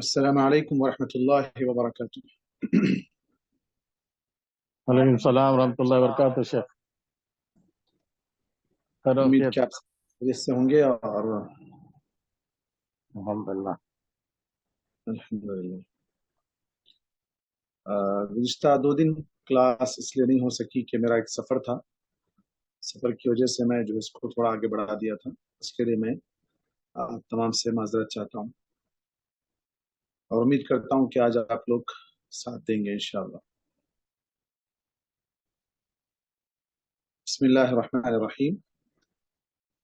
السلام علیکم ورحمۃ اللہ وبرکاتہ۔ وعلیکم السلام ورحمۃ اللہ وبرکاتہ۔ شیخ امید کیا آپ خیریت سے ہوں گے اور الحمدللہ الحمدللہ۔ گزشتہ 2 دن کلاس اس لیے نہیں ہو سکی کہ میرا ایک سفر تھا، سفر کی وجہ سے میں جو اس کو تھوڑا آگے بڑھا دیا تھا، اس کے لیے میں تمام سے معذرت چاہتا ہوں اور امید کرتا ہوں کہ آج آپ لوگ ساتھ دیں گے انشاءاللہ۔ بسم اللہ الرحمن الرحیم،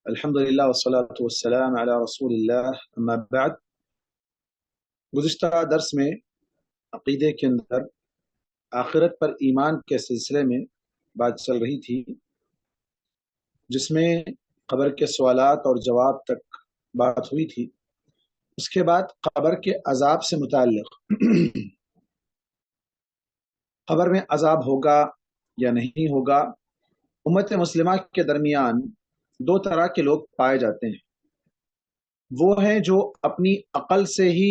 الحمدللہ والصلاة والسلام علی رسول اللہ، اما بعد۔ گزشتہ درس میں عقیدے کے اندر آخرت پر ایمان کے سلسلے میں بات چل رہی تھی، جس میں قبر کے سوالات اور جواب تک بات ہوئی تھی۔ اس کے بعد قبر کے عذاب سے متعلق قبر میں عذاب ہوگا یا نہیں ہوگا، امت مسلمہ کے درمیان 2 طرح کے لوگ پائے جاتے ہیں۔ وہ ہیں جو اپنی عقل سے ہی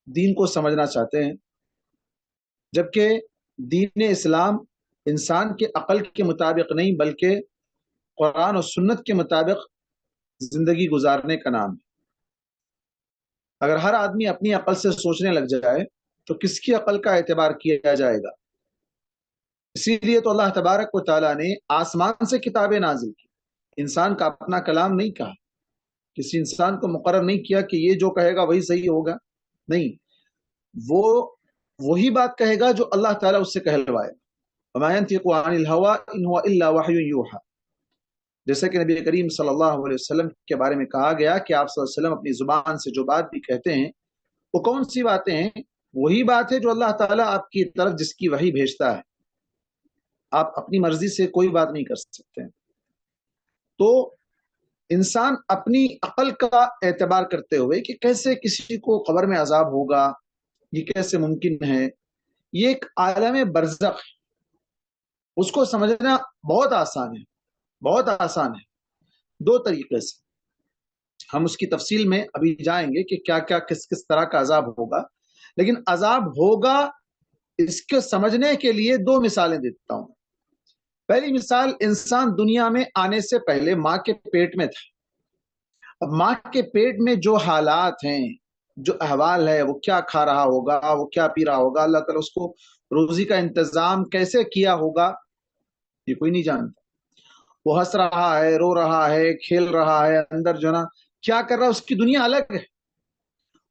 دین کو سمجھنا چاہتے ہیں، جبکہ دین اسلام انسان کے عقل کے مطابق نہیں بلکہ قرآن و سنت کے مطابق زندگی گزارنے کا نام ہے۔ اگر ہر آدمی اپنی عقل سے سوچنے لگ جائے تو کس کی عقل کا اعتبار کیا جائے گا؟ اسی لیے تو اللہ تبارک و تعالیٰ نے آسمان سے کتابیں نازل کی، انسان کا اپنا کلام نہیں کہا، کسی انسان کو مقرر نہیں کیا کہ یہ جو کہے گا وہی صحیح ہوگا، نہیں، وہ وہی بات کہے گا جو اللہ تعالیٰ اس سے کہلوائے۔ وَمَا يَنْطِقُ عَنِ الْهَوَىٰ إِنْ هُوَ إِلَّا وَحْيٌ يُوحَىٰ، جیسے کہ نبی کریم صلی اللہ علیہ وسلم کے بارے میں کہا گیا کہ آپ صلی اللہ علیہ وسلم اپنی زبان سے جو بات بھی کہتے ہیں وہ کون سی باتیں ہیں؟ وہی بات ہے جو اللہ تعالیٰ آپ کی طرف جس کی وحی بھیجتا ہے۔ آپ اپنی مرضی سے کوئی بات نہیں کر سکتے ہیں۔ تو انسان اپنی عقل کا اعتبار کرتے ہوئے کہ کیسے کسی کو قبر میں عذاب ہوگا، یہ کیسے ممکن ہے، یہ ایک عالم برزخ ہے، اس کو سمجھنا بہت آسان ہے، بہت آسان ہے 2 طریقے سے۔ ہم اس کی تفصیل میں ابھی جائیں گے کہ کیا کیا کس کس طرح کا عذاب ہوگا، لیکن عذاب ہوگا اس کے سمجھنے کے لیے 2 مثالیں دیتا ہوں۔ پہلی مثال، انسان دنیا میں آنے سے پہلے ماں کے پیٹ میں تھا۔ اب ماں کے پیٹ میں جو حالات ہیں، جو احوال ہے، وہ کیا کھا رہا ہوگا، وہ کیا پی رہا ہوگا، اللہ تعالیٰ اس کو روزی کا انتظام کیسے کیا ہوگا، یہ کوئی نہیں جانتا۔ وہ ہنس رہا ہے، رو رہا ہے، کھیل رہا ہے، اندر جو نا کیا کر رہا ہے، اس کی دنیا الگ ہے۔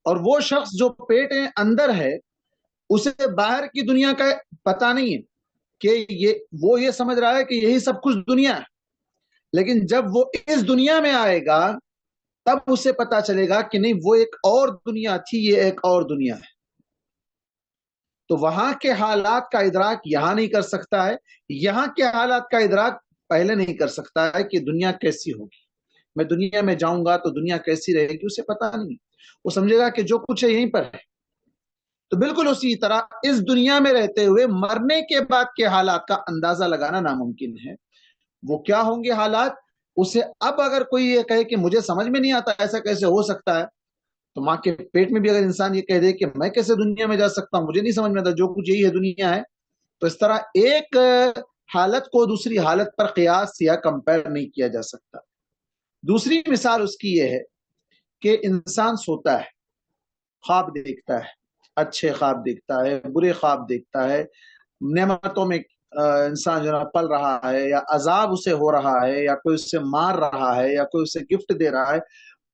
اور وہ شخص جو پیٹ اندر ہے اسے باہر کی دنیا کا پتہ نہیں ہے کہ وہ یہ سمجھ رہا ہے کہ یہی سب کچھ دنیا ہے، لیکن جب وہ اس دنیا میں آئے گا تب اسے پتا چلے گا کہ نہیں، وہ ایک اور دنیا تھی، یہ ایک اور دنیا ہے۔ تو وہاں کے حالات کا ادراک یہاں نہیں کر سکتا ہے، یہاں کے حالات کا ادراک پہلے نہیں کر سکتا ہے کہ دنیا کیسی ہوگی، میں دنیا میں جاؤں گا تو دنیا کیسی رہے گی، اسے پتا نہیں۔ وہ سمجھے گا کہ جو کچھ ہے یہیں پر ہے۔ تو بالکل اسی طرح اس دنیا میں رہتے ہوئے مرنے کے بعد کے حالات کا اندازہ لگانا ناممکن ہے۔ وہ کیا ہوں گے حالات، اسے اب اگر کوئی یہ کہے کہ مجھے سمجھ میں نہیں آتا ایسا کیسے ہو سکتا ہے، تو ماں کے پیٹ میں بھی اگر انسان یہ کہہ دے کہ میں کیسے دنیا میں جا سکتا ہوں، مجھے نہیں سمجھ میں آتا، جو کچھ یہی ہے دنیا ہے، تو اس طرح ایک حالت کو دوسری حالت پر قیاس یا کمپیر نہیں کیا جا سکتا۔ دوسری مثال اس کی یہ ہے کہ انسان سوتا ہے، خواب دیکھتا ہے، اچھے خواب دیکھتا ہے، برے خواب دیکھتا ہے، نعمتوں میں انسان جو پل رہا ہے یا عذاب اسے ہو رہا ہے، یا کوئی اسے مار رہا ہے، یا کوئی اسے گفٹ دے رہا ہے،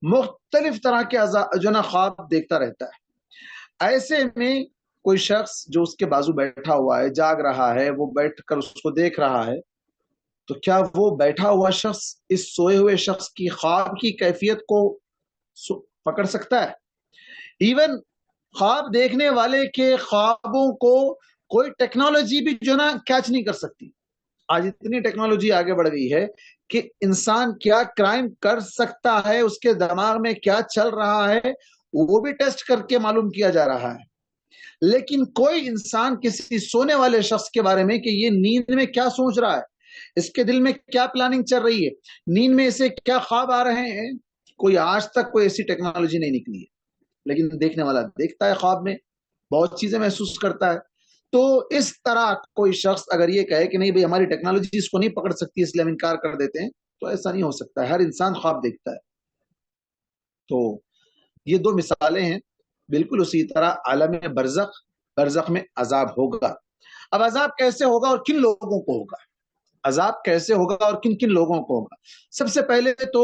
مختلف طرح کے جو نا خواب دیکھتا رہتا ہے۔ ایسے میں کوئی شخص جو اس کے بازو بیٹھا ہوا ہے، جاگ رہا ہے، وہ بیٹھ کر اس کو دیکھ رہا ہے، تو کیا وہ بیٹھا ہوا شخص اس سوئے ہوئے شخص کی خواب کی کیفیت کو پکڑ سکتا ہے؟ ایون خواب دیکھنے والے کے خوابوں کو کوئی ٹیکنالوجی بھی جو نا کیچ نہیں کر سکتی۔ آج اتنی ٹیکنالوجی آگے بڑھ گئی ہے کہ انسان کیا کرائم کر سکتا ہے، اس کے دماغ میں کیا چل رہا ہے، وہ بھی ٹیسٹ کر کے معلوم کیا جا رہا ہے۔ لیکن کوئی انسان کسی سونے والے شخص کے بارے میں کہ یہ نیند میں کیا سوچ رہا ہے، اس کے دل میں کیا پلاننگ چل رہی ہے، نیند میں اسے کیا خواب آ رہے ہیں، کوئی آج تک کوئی ایسی ٹیکنالوجی نہیں نکلی ہے۔ لیکن دیکھنے والا دیکھتا ہے خواب میں، بہت چیزیں محسوس کرتا ہے. تو اس طرح کوئی شخص اگر یہ کہے کہ نہیں بھئی ہماری ٹیکنالوجی اس کو نہیں پکڑ سکتی اس لیے ہم انکار کر دیتے ہیں، تو ایسا نہیں ہو سکتا ہے. ہر انسان خواب دیکھتا ہے. تو یہ دو مثالیں ہیں. بالکل اسی طرح عالم برزخ، برزخ میں عذاب ہوگا. اب عذاب کیسے ہوگا اور کن لوگوں کو ہوگا؟ عذاب کیسے ہوگا اور کن کن لوگوں کو ہوگا؟ سب سے پہلے تو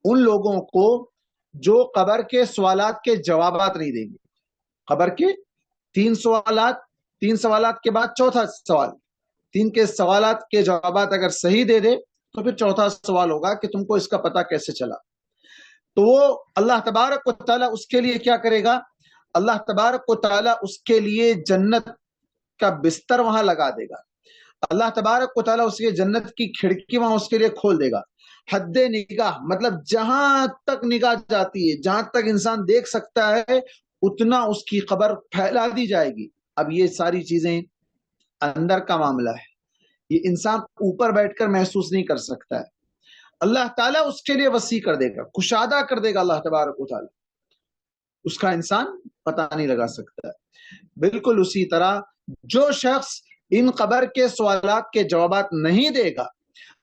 ان لوگوں کو جو قبر کے سوالات کے جوابات نہیں دیں گے. قبر کے 3 سوالات کے بعد چوتھا سوال، 3 کے سوالات کے جوابات اگر صحیح دے دے تو پھر چوتھا سوال ہوگا کہ تم کو اس کا پتہ کیسے چلا. تو وہ اللہ تبارک و تعالیٰ اس کے لیے کیا کرے گا؟ اللہ تبارک و تعالیٰ اس کے لیے جنت کا بستر وہاں لگا دے گا. اللہ تبارک و تعالیٰ اس کے جنت کی کھڑکی وہاں اس کے لیے کھول دے گا. حد نگاہ مطلب جہاں تک نگاہ جاتی ہے، جہاں تک انسان دیکھ سکتا ہے اتنا اس کی قبر پھیلا دی جائے گی. اب یہ ساری چیزیں اندر کا معاملہ ہے، یہ انسان اوپر بیٹھ کر محسوس نہیں کر سکتا ہے. اللہ تعالیٰ اس کے لیے وسیع کر دے گا، کشادہ کر دے گا اللہ تبارک و تعالیٰ، اس کا انسان پتہ نہیں لگا سکتا ہے. بالکل اسی طرح جو شخص ان قبر کے سوالات کے جوابات نہیں دے گا،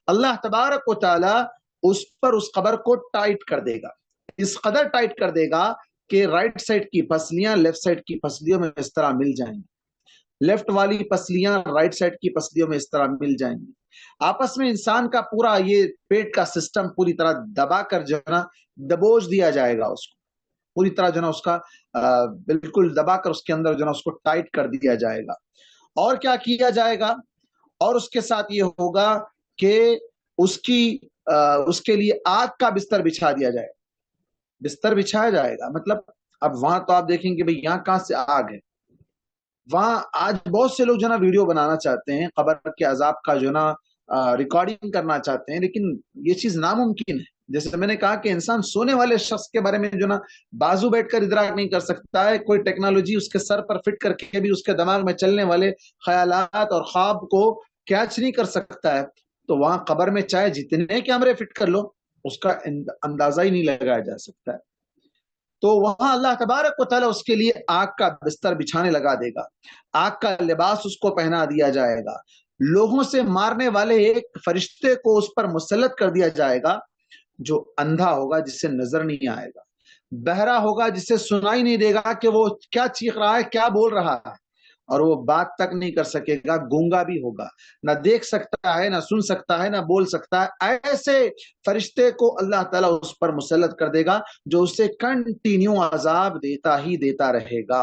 اللہ تبارک و تعالیٰ اس پر اس قبر کو ٹائٹ کر دے گا. اس قدر ٹائٹ کر دے گا کہ رائٹ سائڈ کی پسلیاں لیفٹ سائڈ کی پسلیوں میں اس طرح مل جائیں گی، لیفٹ والی پسلیاں رائٹ سائڈ کی پسلیوں میں اس طرح مل جائیں گی. آپس میں انسان کا پورا یہ پیٹ کا سسٹم پوری طرح دبا کر جو ہے نا دبوچ دیا جائے گا، اس کو پوری طرح جو ہے نا اس کا بالکل دبا کر اس کے اندر جو ہے نا اس کو ٹائٹ کر دیا جائے گا. اور کیا کیا جائے گا؟ اور اس کے ساتھ یہ ہوگا کہ اس کے لیے آگ کا بستر بچھا دیا جائے گا. بستر بچھایا جائے گا مطلب اب وہاں تو آپ دیکھیں گے بھئی یہاں کہاں سے آگ ہے. وہاں آج بہت سے لوگ جو ہے نا ویڈیو بنانا چاہتے ہیں، قبر کے عذاب کا جو ہے نا ریکارڈنگ کرنا چاہتے ہیں، لیکن یہ چیز ناممکن ہے. جیسے میں نے کہا کہ انسان سونے والے شخص کے بارے میں جو نا بازو بیٹھ کر ادراک نہیں کر سکتا ہے. کوئی ٹیکنالوجی اس کے سر پر فٹ کر کے بھی اس کے دماغ میں چلنے والے خیالات اور خواب کو کیچ نہیں کر سکتا ہے. تو وہاں قبر میں چاہے جتنے کیمرے فٹ کر لو اس کا اندازہ ہی نہیں لگایا جا سکتا ہے. تو وہاں اللہ تبارک و تعالیٰ اس کے لیے آگ کا بستر بچھانے لگا دے گا، آگ کا لباس اس کو پہنا دیا جائے گا، لوگوں سے مارنے والے ایک فرشتے کو اس پر مسلط کر دیا جائے گا جو اندھا ہوگا، جس سے نظر نہیں آئے گا، بہرا ہوگا جس سے سنائی نہیں دے گا کہ وہ کیا چیخ رہا ہے، کیا بول رہا ہے، اور وہ بات تک نہیں کر سکے گا، گونگا بھی ہوگا، نہ دیکھ سکتا ہے، نہ سن سکتا ہے، نہ بول سکتا ہے. ایسے فرشتے کو اللہ تعالیٰ اس پر مسلط کر دے گا جو اسے کنٹینیو عذاب دیتا ہی دیتا رہے گا.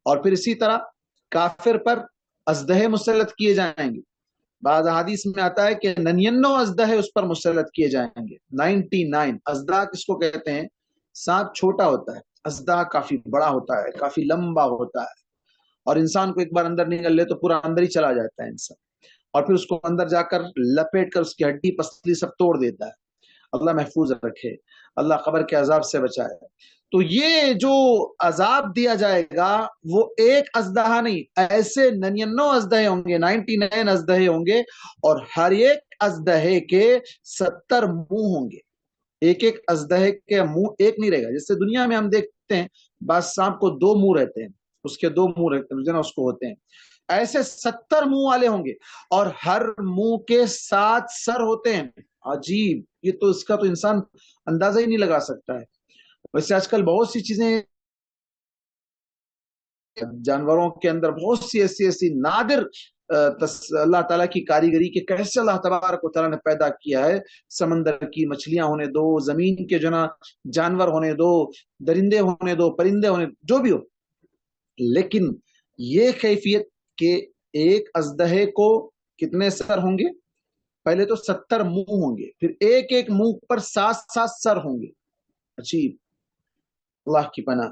اور پھر اسی طرح کافر پر ازدہے مسلط کیے جائیں گے. بعض حدیث میں آتا ہے کہ 99 ازدہے اس پر مسلط کیے جائیں گے. 99 ازدہ کس کو کہتے ہیں؟ سانپ چھوٹا ہوتا ہے، ازدہ کافی بڑا ہوتا ہے، کافی لمبا ہوتا ہے، اور انسان کو ایک بار اندر نگل لے تو پورا اندر ہی چلا جاتا ہے انسان، اور پھر اس کو اندر جا کر لپیٹ کر اس کی ہڈی پسلی سب توڑ دیتا ہے. اللہ محفوظ رکھے، اللہ قبر کے عذاب سے بچائے. تو یہ جو عذاب دیا جائے گا وہ ایک ازدہا نہیں، ایسے 99 ازدہے ہوں گے، 99 ازدہے ہوں گے، اور ہر ایک ازدہے کے 70 منہ ہوں گے. ایک ایک ازدہے کے منہ ایک نہیں رہے گا. جیسے دنیا میں ہم دیکھتے ہیں بعض سانپ کو 2 منہ رہتے ہیں، اس کے 2 منہ رہتے ہیں اس کو ہوتے ہیں، ایسے 70 منہ والے ہوں گے، اور ہر منہ کے 7 سر ہوتے ہیں. عجیب، یہ تو اس کا تو انسان اندازہ ہی نہیں لگا سکتا ہے. ویسے آج کل بہت سی چیزیں، جانوروں کے اندر بہت سی ایسی نادر اللہ تعالیٰ کی کاریگری کہ کیسے اللہ تبارک و تعالیٰ نے پیدا کیا ہے. سمندر کی مچھلیاں ہونے دو، زمین کے جو نا جانور ہونے دو، درندے ہونے دو، پرندے ہونے، جو بھی ہو، لیکن یہ کیفیت کہ ایک ازدہے کو کتنے سر ہوں گے؟ پہلے تو 70 منہ ہوں گے، پھر ایک ایک منہ پر 7 سر ہوں گے. عجیب، اللہ کی پناہ.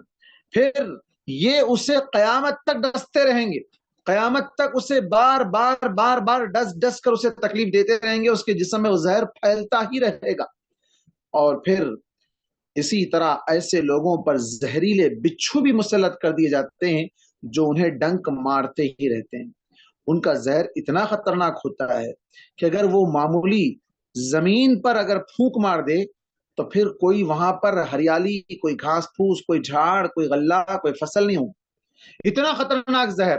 پھر یہ اسے قیامت تک ڈستے رہیں گے، قیامت تک اسے بار بار بار بار ڈس کر اسے تکلیف دیتے رہیں گے، اس کے جسم میں وہ زہر پھیلتا ہی رہے گا. اور پھر اسی طرح ایسے لوگوں پر زہریلے بچھو بھی مسلط کر دیے جاتے ہیں جو انہیں ڈنک مارتے ہی رہتے ہیں. ان کا زہر اتنا خطرناک ہوتا ہے کہ اگر وہ معمولی زمین پر اگر پھونک مار دے تو پھر کوئی وہاں پر ہریالی، کوئی گھاس پھوس، کوئی جھاڑ، کوئی غلہ، کوئی فصل نہیں ہوگی. اتنا خطرناک زہر.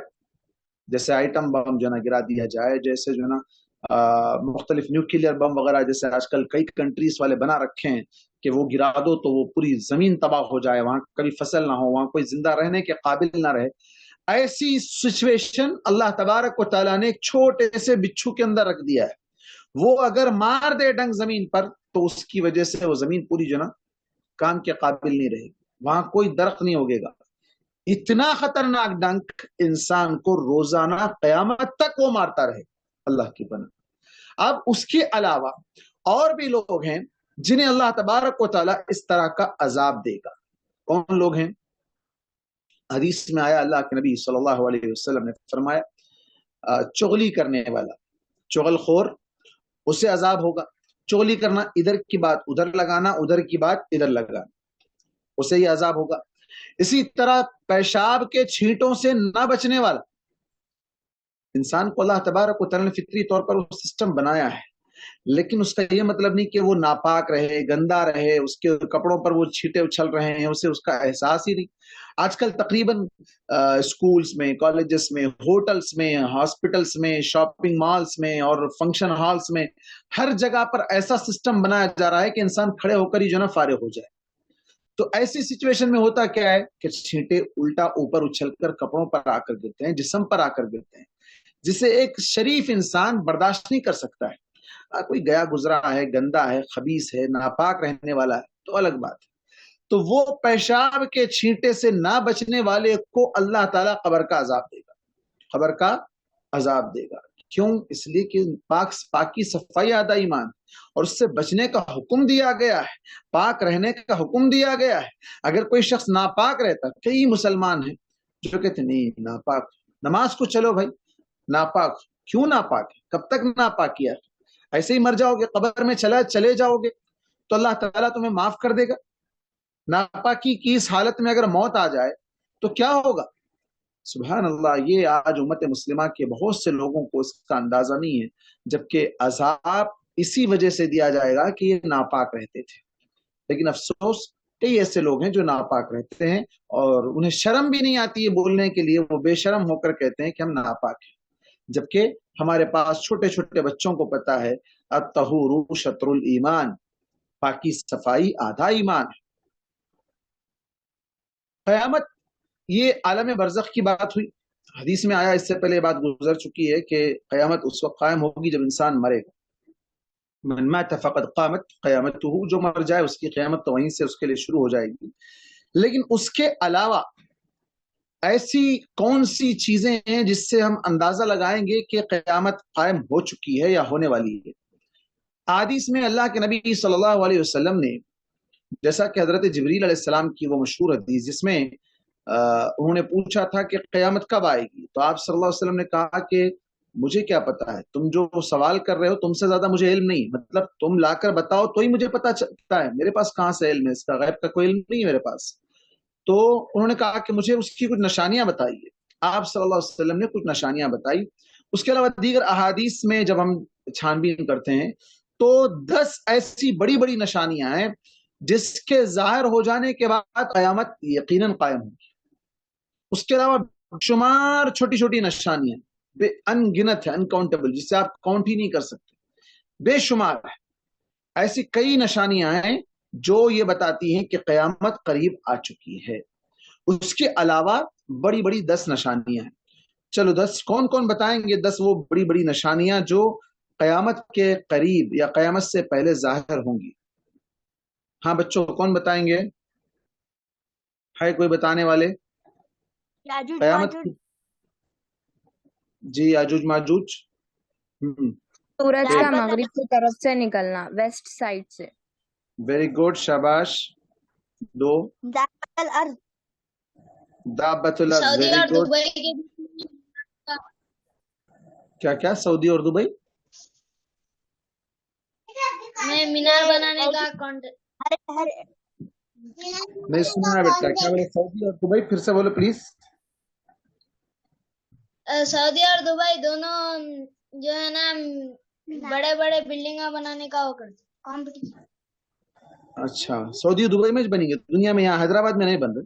جیسے آئٹم بم جو ہے نا گرا دیا جائے، جیسے جو ہے نا مختلف نیوکلیئر بم وغیرہ جیسے آج کل کئی کنٹریز والے بنا رکھے ہیں کہ وہ گرا دو تو وہ پوری زمین تباہ ہو جائے، وہاں کبھی فصل نہ ہو، وہاں کوئی زندہ رہنے کے قابل نہ رہے. ایسی سچویشن اللہ تبارک و تعالیٰ نے ایک چھوٹے سے بچھو کے اندر رکھ دیا ہے. وہ اگر مار دے ڈنگ زمین پر تو اس کی وجہ سے وہ زمین پوری جو نا کام کے قابل نہیں رہے گی، وہاں کوئی درخت نہیں ہوگے گا. اتنا خطرناک ڈنک انسان کو روزانہ قیامت تک وہ مارتا رہے، اللہ کی پناہ. اب اس کے علاوہ اور بھی لوگ ہیں جنہیں اللہ تبارک و تعالیٰ اس طرح کا عذاب دے گا. کون لوگ ہیں؟ حدیث میں آیا، اللہ کے نبی صلی اللہ علیہ وسلم نے فرمایا چغلی کرنے والا، چغل خور، اسے عذاب ہوگا. چغلی کرنا، ادھر کی بات ادھر لگانا، ادھر کی بات ادھر لگانا، اسے یہ عذاب ہوگا. اسی طرح پیشاب کے چھینٹوں سے نہ بچنے والا. انسان کو اللہ تبارک و تعالیٰ نے فطری طور پر وہ سسٹم بنایا ہے، لیکن اس کا یہ مطلب نہیں کہ وہ ناپاک رہے، گندا رہے، اس کے کپڑوں پر وہ چھینٹے اچھل رہے ہیں، اسے اس کا احساس ہی نہیں. آج کل تقریباً اسکولز میں، کالجز میں، ہوٹلز میں، ہاسپٹلز میں، شاپنگ مالز میں اور فنکشن ہالز میں ہر جگہ پر ایسا سسٹم بنایا جا رہا ہے کہ انسان کھڑے ہو کر ہی جو نا فارغ ہو جائے. تو ایسی سچویشن میں ہوتا کیا ہے کہ چھینٹے الٹا اوپر اچھل کر کپڑوں پر آ کر گرتے ہیں، جسم پر آ کر گرتے ہیں، جسے ایک شریف انسان برداشت نہیں کر سکتا ہے. کوئی گیا گزرا ہے، گندا ہے، خبیث ہے، ناپاک رہنے والا ہے تو الگ بات ہے. تو وہ پیشاب کے چھینٹے سے نہ بچنے والے کو اللہ تعالیٰ قبر کا عذاب دے گا، قبر کا عذاب دے گا. کیوں؟ اس لیے کہ پاکی صفائی آدھا ایمان، اور اس سے بچنے کا حکم دیا گیا ہے، پاک رہنے کا حکم دیا گیا ہے. اگر کوئی شخص ناپاک رہتا، کئی مسلمان ہیں جو کہتے نہیں ناپاک، نماز کو چلو بھائی ناپاک. کیوں ناپاک ہے؟ کب تک ناپاک کیا؟ ایسے ہی مر جاؤ گے، قبر میں چلے جاؤ گے تو اللہ تعالیٰ تمہیں معاف کر دے گا. ناپاکی کی اس حالت میں اگر موت آ جائے تو کیا ہوگا؟ سبحان اللہ. یہ آج امت مسلمہ کے بہت سے لوگوں کو اس کا اندازہ نہیں ہے، جبکہ عذاب اسی وجہ سے دیا جائے گا کہ یہ ناپاک رہتے تھے. لیکن افسوس کئی ایسے لوگ ہیں جو ناپاک رہتے ہیں اور انہیں شرم بھی نہیں آتی ہے بولنے کے لیے، وہ بے شرم ہو کر کہتے ہیں کہ ہم ناپاک ہیں. جبکہ ہمارے پاس چھوٹے چھوٹے بچوں کو پتا ہے الطہور شطر الایمان، پاکی صفائی آدھا ایمان ہے. قیامت، یہ عالم برزخ کی بات ہوئی. حدیث میں آیا، اس سے پہلے بات گزر چکی ہے کہ قیامت اس وقت قائم ہوگی جب انسان مرے گا. من مات فقد قامت قیامتہ، جو مر جائے اس کی قیامت تو وہیں سے اس کے لیے شروع ہو جائے گی. لیکن اس کے علاوہ ایسی کون سی چیزیں ہیں جس سے ہم اندازہ لگائیں گے کہ قیامت قائم ہو چکی ہے یا ہونے والی ہے؟ حدیث میں اللہ کے نبی صلی اللہ علیہ وسلم نے، جیسا کہ حضرت جبریل علیہ السلام کی وہ مشہور حدیث جس میں انہوں نے پوچھا تھا کہ قیامت کب آئے گی، تو آپ صلی اللہ علیہ وسلم نے کہا کہ مجھے کیا پتا ہے، تم جو سوال کر رہے ہو تم سے زیادہ مجھے علم نہیں، مطلب تم لا کر بتاؤ تو ہی مجھے پتا چلتا ہے، میرے پاس کہاں سے علم ہے، اس کا غیب کا کوئی علم نہیں ہے میرے پاس. تو انہوں نے کہا کہ مجھے اس کی کچھ نشانیاں بتائیے. آپ صلی اللہ علیہ وسلم نے کچھ نشانیاں بتائی. اس کے علاوہ دیگر احادیث میں جب ہم چھان بین کرتے ہیں تو 10 ایسی بڑی بڑی نشانیاں ہیں جس کے ظاہر ہو جانے کے بعد قیامت یقیناً قائم ہوگی. اس کے علاوہ شمار چھوٹی چھوٹی نشانیاں بے ان گنت ہے، انکاؤنٹیبل، جسے آپ کاؤنٹ ہی نہیں کر سکتے، بے شمار ہے. ایسی کئی نشانیاں ہیں جو یہ بتاتی ہیں کہ قیامت قریب آ چکی ہے. اس کے علاوہ بڑی بڑی 10 نشانیاں ہیں. چلو 10 کون کون بتائیں گے؟ 10 وہ بڑی بڑی نشانیاں جو قیامت کے قریب یا قیامت سے پہلے ظاہر ہوں گی. ہاں بچوں، کون بتائیں گے؟ ہے کوئی بتانے والے؟ قیامت کی؟ جی یاجوج ماجوج. سورج کا مغرب کی طرف سے نکلنا، ویسٹ سائڈ سے. ویری گڈ، شاباش. 2 دابت الارض. Very good. کیا سعودی اور دبئی میں مینار بنانے کا نہیں سنا ہے بیٹا، کیا بولے؟ سعودی اور دبئی پھر سے بولو پلیز. سعودی اور دبئی دونوں جو ہے نا بڑے بڑے بلڈنگاں بنانے کا وہ کرتے. اچھا سعودی دبئی میں بنیں گے دنیا میں, یہاں حیدرآباد میں نہیں بن رہے؟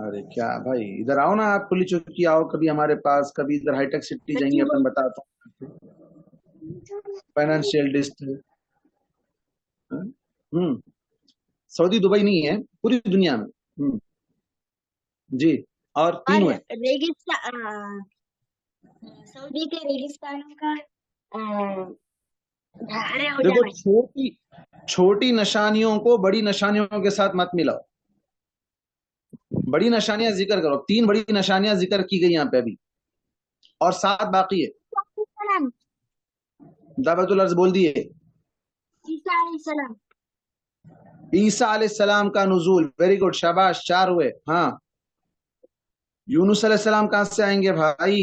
ارے کیا بھائی, ادھر آؤ نا آپ, کھلی چوکی آؤ کبھی ہمارے پاس, کبھی ادھر ہائی ٹیک سٹی جائیں گے اپن, بتاتا ہوں فائنینشیل ڈسٹرکٹ. سعودی دبئی نہیں ہے, پوری دنیا میں. جی اور تین ہوئے. سعودی کے ریگستانوں کا دیکھو چھوٹی نشانیوں کو بڑی نشانیوں کے ساتھ مت ملاؤ. بڑی نشانیاں ذکر کرو, 3 بڑی نشانیاں ذکر کی گئی یہاں پہ ابھی, اور 7 باقی ہے. دعوت الارض بول دیے. عیسیٰ علیہ السلام کا نزول, ویری گڈ, شاباش, 4 ہوئے. ہاں یونس علیہ السلام کہاں سے آئیں گے بھائی؟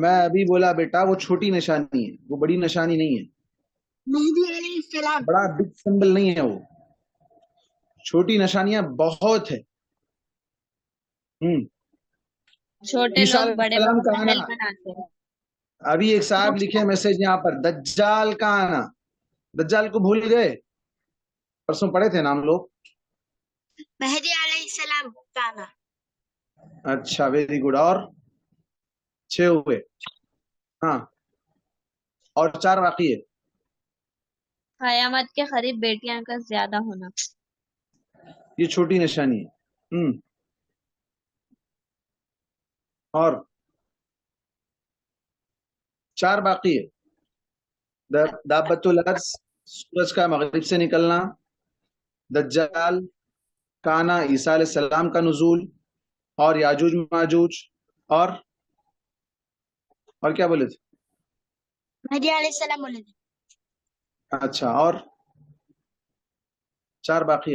میں ابھی بولا بیٹا, وہ چھوٹی نشانی ہے, وہ بڑی نشانی نہیں ہے. بڑا بگ سمبل نہیں ہے وہ, چھوٹی نشانیاں بہت ہے. چھوٹے عیسیٰ لوگ علیہ بڑے السلام بڑے کا محل آنا, بناتے ہیں. ابھی ایک صاحب لکھے میسج یہاں پر, دجال کا آنا. دجال کو بھول گئے؟ پرسوں پڑھے تھے نام لوگ. مہدی علیہ السلام کا آنا. اچھا ویری گڈ, اور 6 ہوئے. ہاں اور 4 باقی ہے. قیامت کے قریب بیٹیاں کا زیادہ ہونا. یہ چھوٹی نشانی ہے. اور 4 باقی ہے. دابت الارض, سورج کا مغرب سے نکلنا, دجال کا آنا, عیسیٰ علیہ السلام کا نزول, اور یاجوج ماجوج, اور کیا بولے تھے؟ مہدی علیہ السلام بولے تھے. اچھا اور 4 باقی.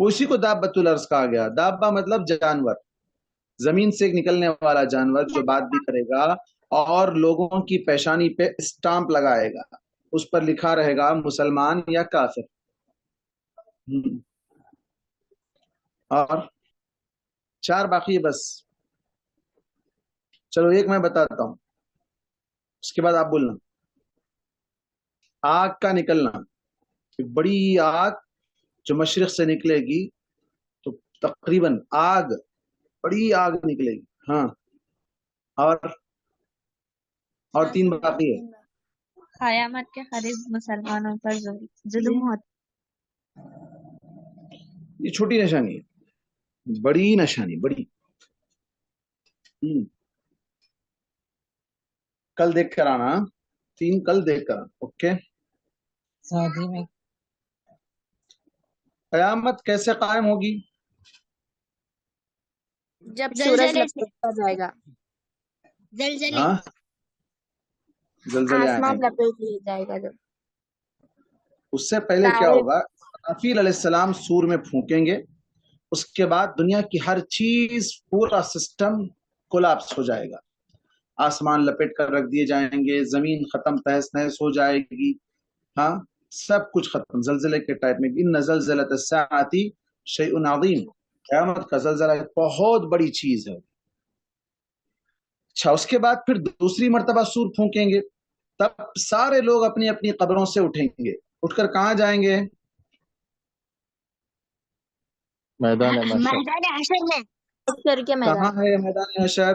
اسی کو دابت الارض کہا گیا. دابا مطلب جانور, زمین سے نکلنے والا جانور جو بات بھی کرے گا اور لوگوں کی پیشانی پہ اسٹامپ لگائے گا, اس پر لکھا رہے گا مسلمان یا کافر. اور 4 باقی بس. چلو ایک میں بتاتا ہوں, اس کے بعد آپ بولنا. آگ کا نکلنا, بڑی آگ جو مشرق سے نکلے گی, تو تقریباً آگ, بڑی آگ نکلے گی. ہاں اور 3 باقی ہے. قیامت کے قریب مسلمانوں پر ظلم ہوتا. یہ چھوٹی نشانی ہے, بڑی نشانی, بڑی. کل دیکھ کر آنا, 3 کل دیکھ کر آنا. اوکے. سعودی میں قیامت کیسے قائم ہوگی؟ جب سورج لپیٹا جائے گا, زلزلے. ہاں زلزلے آسمان آئیں گے. لپیٹ لیا جائے گا. جب اس سے پہلے کیا تارے ہوگا؟ اسرافیل علیہ السلام سور میں پھونکیں گے, اس کے بعد دنیا کی ہر چیز, پورا سسٹم کولاپس ہو جائے گا. آسمان لپیٹ کر رکھ دیے جائیں گے, زمین ختم تہس نہس ہو جائے گی. ہاں سب کچھ ختم, زلزلے کے ٹائپ میں. ان زلزلۃ الساعۃ شیء عظیم, قیامت کا زلزلہ ایک بہت بڑی چیز ہے. اچھا اس کے بعد پھر دوسری مرتبہ سور پھونکیں گے, تب سارے لوگ اپنی اپنی قبروں سے اٹھیں گے. اٹھ کر کہاں جائیں گے؟ میدان محشر. میدان حشر میں. حشر کے کہاں میدان. ہے میدان حشر؟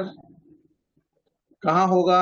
کہاں ہوگا؟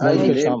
ملک شام.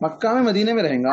مکہ میں, مدینے میں رہیں گا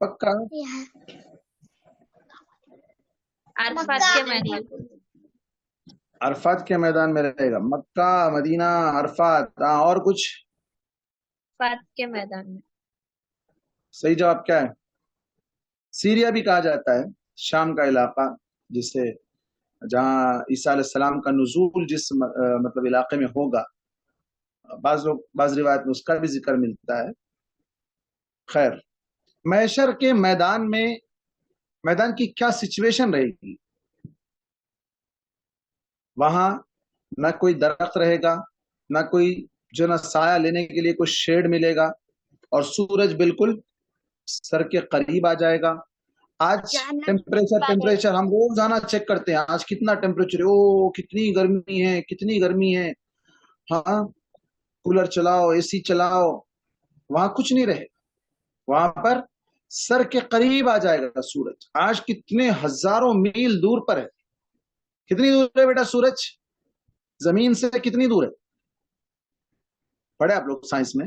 پکا. عرفات کے میدان. عرفات کے میدان میں رہے گا. مکہ, مدینہ, عرفات. ہاں اور کچھ؟ عرفات کے میدان میں. صحیح جواب کیا ہے؟ سیریا بھی کہا جاتا ہے, شام کا علاقہ, جسے جہاں عیسیٰ علیہ السلام کا نزول جس مطلب علاقے میں ہوگا. بعض روایت میں اس کا بھی ذکر ملتا ہے. خیر, محشر کے میدان کی کیا سچویشن رہے گی؟ وہاں نہ کوئی درخت رہے گا, نہ کوئی جو نا سایہ لینے کے لیے کوئی شیڈ ملے گا، اور سورج بالکل سر کے قریب آ جائے گا. آج ٹیمپریچر ہم روزانہ چیک کرتے ہیں، آج کتنا ٹیمپریچر ہے، او کتنی گرمی ہے، کتنی گرمی ہے. ہاں کولر چلاؤ، اے سی چلاؤ، وہاں کچھ نہیں رہے. وہاں پر سر کے قریب آ جائے گا سورج. آج کتنے ہزاروں میل دور پر ہے. کتنی دور ہے بیٹا سورج زمین سے؟ کتنی دور ہے؟ پڑھے آپ لوگ سائنس میں؟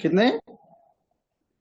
کتنے؟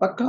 پکا؟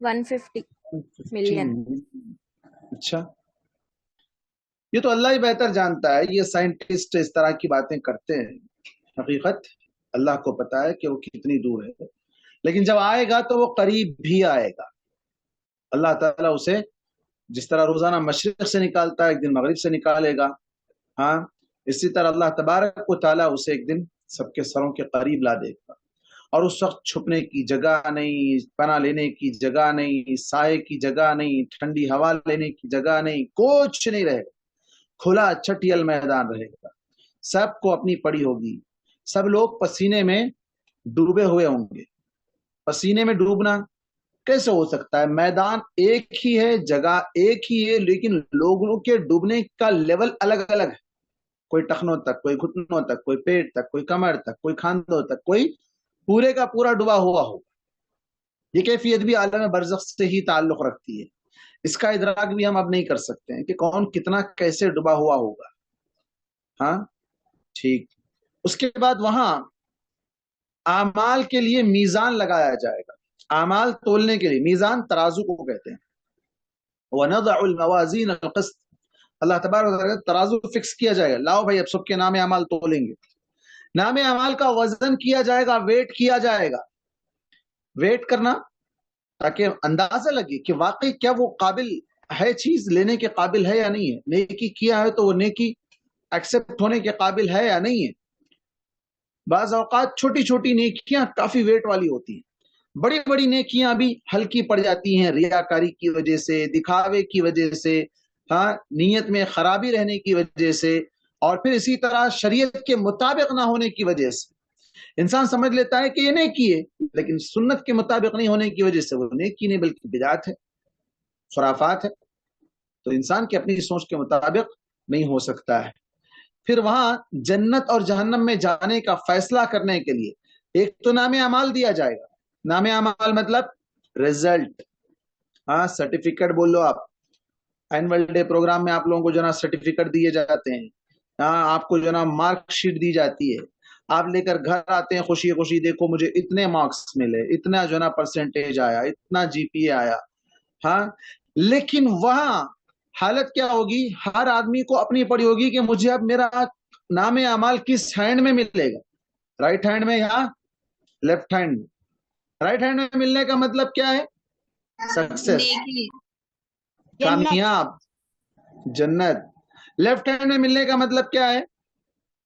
150 million. اچھا، یہ تو اللہ ہی بہتر جانتا ہے. یہ سائنٹسٹ اس طرح کی باتیں کرتے ہیں، حقیقت اللہ کو پتا ہے کہ وہ کتنی دور ہے. لیکن جب آئے گا تو وہ قریب بھی آئے گا. اللہ تعالیٰ اسے جس طرح روزانہ مشرق سے نکالتا ہے، ایک دن مغرب سے نکالے گا. ہاں اسی طرح اللہ تبارک و تعالیٰ اسے ایک دن سب کے سروں کے قریب لا دے گا. اور اس وقت چھپنے کی جگہ نہیں، پناہ لینے کی جگہ نہیں، سائے کی جگہ نہیں، ٹھنڈی ہوا لینے کی جگہ نہیں، کچھ نہیں رہے گا. کھلا چھٹیل میدان رہے گا. سب کو اپنی پڑی ہوگی. سب لوگ پسینے میں ڈوبے ہوئے ہوں گے. پسینے میں ڈوبنا کیسے ہو سکتا ہے؟ میدان ایک ہی ہے، جگہ ایک ہی ہے، لیکن لوگوں کے ڈوبنے کا لیول الگ الگ ہے. کوئی ٹخنوں تک، کوئی گھٹنوں تک، کوئی پیٹ تک، کوئی کمر تک، کوئی کھاندوں تک، کوئی پورے کا پورا ڈوبا ہوا ہوگا. یہ کیفیت بھی عالم برزخ سے ہی تعلق رکھتی ہے. اس کا ادراک بھی ہم اب نہیں کر سکتے ہیں کہ کون کتنا کیسے ڈوبا ہوا ہوگا. ہاں ٹھیک. اس کے بعد وہاں اعمال کے لیے میزان لگایا جائے گا. اعمال تولنے کے لیے میزان، ترازو کو کہتے ہیں. وَنَضَعُ الْمَوَازِينَ الْقِسْطَ. اللہ تبارک و تعالیٰ ترازو فکس کیا جائے گا. لاؤ بھائی اب سب کے نام اعمال تولیں گے. نام اعمال کا وزن کیا جائے گا، ویٹ کیا جائے گا. ویٹ کرنا تاکہ اندازہ لگے کہ واقعی کیا وہ قابل ہے، چیز لینے کے قابل ہے یا نہیں ہے. نیکی کیا ہے تو وہ نیکی ایکسپٹ ہونے کے قابل ہے یا نہیں ہے. بعض اوقات چھوٹی چھوٹی نیکیاں کافی ویٹ والی ہوتی ہیں. بڑی بڑی نیکیاں بھی ہلکی پڑ جاتی ہیں ریاکاری کی وجہ سے، دکھاوے کی وجہ سے، ہاں نیت میں خرابی رہنے کی وجہ سے، اور پھر اسی طرح شریعت کے مطابق نہ ہونے کی وجہ سے. انسان سمجھ لیتا ہے کہ یہ نیکی ہے، لیکن سنت کے مطابق نہیں ہونے کی وجہ سے وہ نیکی نہیں بلکہ بدعت ہے، خرافات ہے. تو انسان کی اپنی سوچ کے مطابق نہیں ہو سکتا ہے. پھر وہاں جنت اور جہنم میں جانے کا فیصلہ کرنے کے لیے ایک تو نام اعمال دیا جائے گا. نام اعمال مطلب رزلٹ. ہاں سرٹیفکیٹ بول لو آپ. اینول ڈے پروگرام میں آپ لوگوں کو جو نا سرٹیفکیٹ دیے جاتے ہیں. ہاں آپ کو جو نا مارک شیٹ دی جاتی ہے. آپ لے کر گھر آتے ہیں خوشی خوشی، دیکھو مجھے اتنے مارکس ملے، اتنا جو نا پرسنٹیج آیا، اتنا جی پی اے آیا. ہاں لیکن وہاں حالت کیا ہوگی؟ ہر آدمی کو اپنی پڑی ہوگی کہ مجھے اب میرا نام اعمال کس ہینڈ میں ملے گا، رائٹ ہینڈ میں یا لیفٹ ہینڈ میں. رائٹ ہینڈ میں ملنے کا مطلب کیا ہے؟ سکسیس، کامیاب، جنت. لیفٹ ہینڈ میں ملنے کا مطلب کیا ہے؟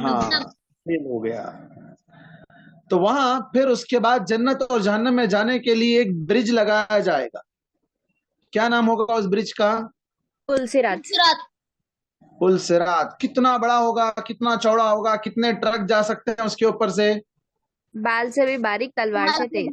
ہاں فیل ہو گیا. تو وہاں پھر اس کے بعد جنت اور جہنم میں جانے کے لیے ایک برج لگایا جائے گا. کیا نام ہوگا اس برج کا؟ پل صراط. پل صراط. کتنا بڑا ہوگا، کتنا چوڑا ہوگا، کتنے ٹرک جا سکتے ہیں اس کے اوپر سے؟ بال سے بھی باریک، تلوار سے تیز.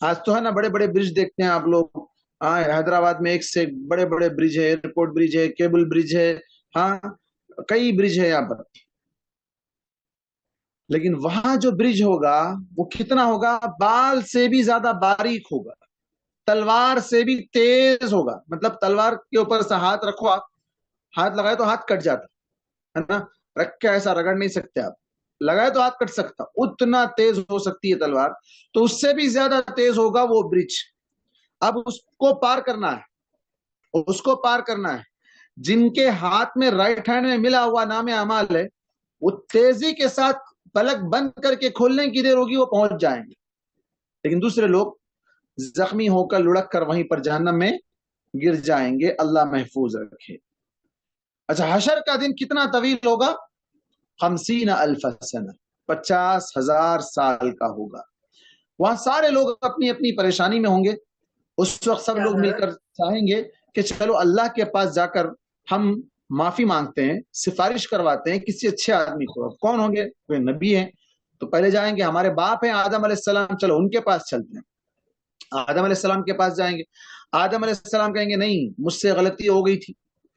آج تو ہے نا بڑے بڑے برج دیکھتے ہیں آپ لوگ. ہاں حیدرآباد میں ایک سے بڑے بڑے برج ہے، ایئرپورٹ برج ہے، کیبل برج ہے، ہاں کئی برج ہے یہاں پر. لیکن وہاں جو برج ہوگا وہ کتنا ہوگا؟ بال سے بھی زیادہ باریک ہوگا، تلوار سے بھی تیز ہوگا. مطلب تلوار کے اوپر سے ہاتھ رکھو، آپ ہاتھ لگائے تو ہاتھ کٹ جاتا ہے نا، رکھ کے ایسا رگڑ نہیں سکتے آپ، لگائے تو ہاتھ کٹ سکتا. اتنا تیز ہو سکتی ہے تلوار. تو اس سے بھی زیادہ تیز ہوگا وہ برج. اب اس کو پار کرنا ہے، اس کو پار کرنا ہے. جن کے ہاتھ میں رائٹ ہینڈ میں ملا ہوا نام اعمال ہے، وہ تیزی کے ساتھ پلک بند کر کے کھولنے کی دیر ہوگی وہ پہنچ جائیں گے. لیکن دوسرے لوگ زخمی ہو کر لڑک کر وہیں پر جہنم میں گر جائیں گے. اللہ محفوظ رکھے. اچھا حشر کا دن کتنا طویل ہوگا؟ 50,000 سنہ. 50,000 سال کا ہوگا. وہاں سارے لوگ اپنی اپنی پریشانی میں ہوں گے. اس وقت سب لوگ مل کر چاہیں گے کہ چلو اللہ کے پاس جا کر ہم معافی مانگتے ہیں, سفارش کرواتے ہیں کسی اچھے آدمی کو. کون ہوں گے؟ کوئی نبی ہیں تو پہلے جائیں گے, ہمارے باپ ہیں آدم علیہ السلام, چلو ان کے پاس چلتے ہیں. آدم علیہ السلام کے پاس جائیں گے. آدم علیہ السلام کہیں گے نہیں, مجھ سے غلطی ہو گئی تھی,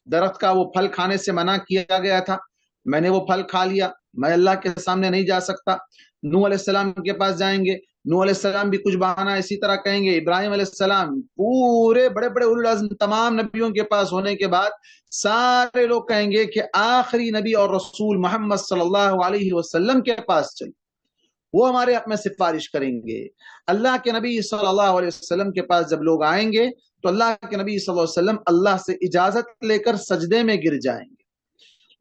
درخت کا وہ پھل کھانے سے منع کیا گیا تھا, میں نے وہ پھل کھا لیا, میں اللہ کے سامنے نہیں جا سکتا. نوح علیہ السلام کے پاس جائیں گے, نوح علیہ السلام بھی کچھ بہانہ اسی طرح کہیں گے. ابراہیم علیہ السلام, پورے بڑے بڑے اولو العزم تمام نبیوں کے پاس ہونے کے بعد سارے لوگ کہیں گے کہ آخری نبی اور رسول محمد صلی اللہ علیہ وسلم کے پاس چل, وہ ہمارے حق میں سفارش کریں گے. اللہ کے نبی صلی اللہ علیہ وسلم کے پاس جب لوگ آئیں گے تو اللہ کے نبی صلی اللہ علیہ وسلم اللہ سے اجازت لے کر سجدے میں گر جائیں گے,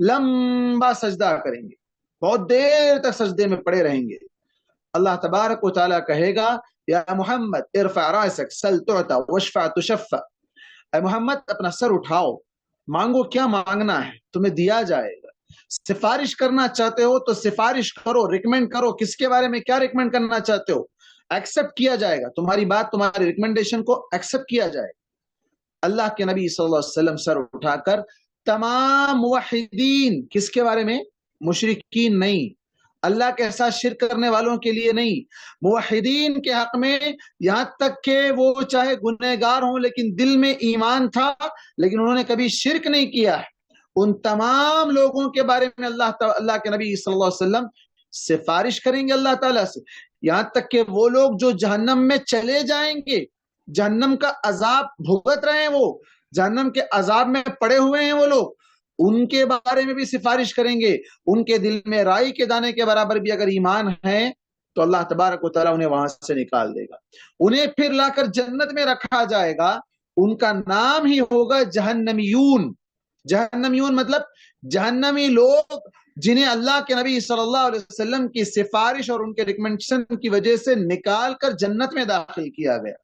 لمبا سجدہ کریں گے, بہت دیر تک سجدے میں پڑے رہیں گے. اللہ تبارک و تعالیٰ کہے گا یا محمد ارفع راسک سل تعطا واشفع تشفع, اے محمد اپنا سر اٹھاؤ, مانگو کیا مانگنا ہے تمہیں دیا جائے گا. سفارش کرنا چاہتے ہو تو سفارش کرو, ریکمینڈ کرو, کس کے بارے میں کیا ریکمینڈ کرنا چاہتے ہو, ایکسپٹ کیا جائے گا, تمہاری بات تمہاری ریکمینڈیشن کو ایکسپٹ کیا جائے گا. اللہ کے نبی صلی اللہ علیہ وسلم سر اٹھا کر تمام موحدین, کس کے بارے میں؟ مشرکین نہیں, اللہ کے ساتھ شرک کرنے والوں کے لیے نہیں, موحدین کے حق میں, یہاں تک کہ وہ چاہے گنہگار ہوں لیکن دل میں ایمان تھا لیکن انہوں نے کبھی شرک نہیں کیا ہے, ان تمام لوگوں کے بارے میں اللہ کے نبی صلی اللہ علیہ وسلم سفارش کریں گے اللہ تعالیٰ سے. یہاں تک کہ وہ لوگ جو جہنم میں چلے جائیں گے, جہنم کا عذاب بھگت رہے ہیں, وہ جہنم کے عذاب میں پڑے ہوئے ہیں وہ لوگ, ان کے بارے میں بھی سفارش کریں گے. ان کے دل میں رائی کے دانے کے برابر بھی اگر ایمان ہے تو اللہ تبارک و تعالیٰ انہیں وہاں سے نکال دے گا, انہیں پھر لا کر جنت میں رکھا جائے گا. ان کا نام ہی ہوگا جہنمیون. جہنمیون مطلب جہنمی لوگ جنہیں اللہ کے نبی صلی اللہ علیہ وسلم کی سفارش اور ان کے ریکمنڈیشن کی وجہ سے نکال کر جنت میں داخل کیا گیا.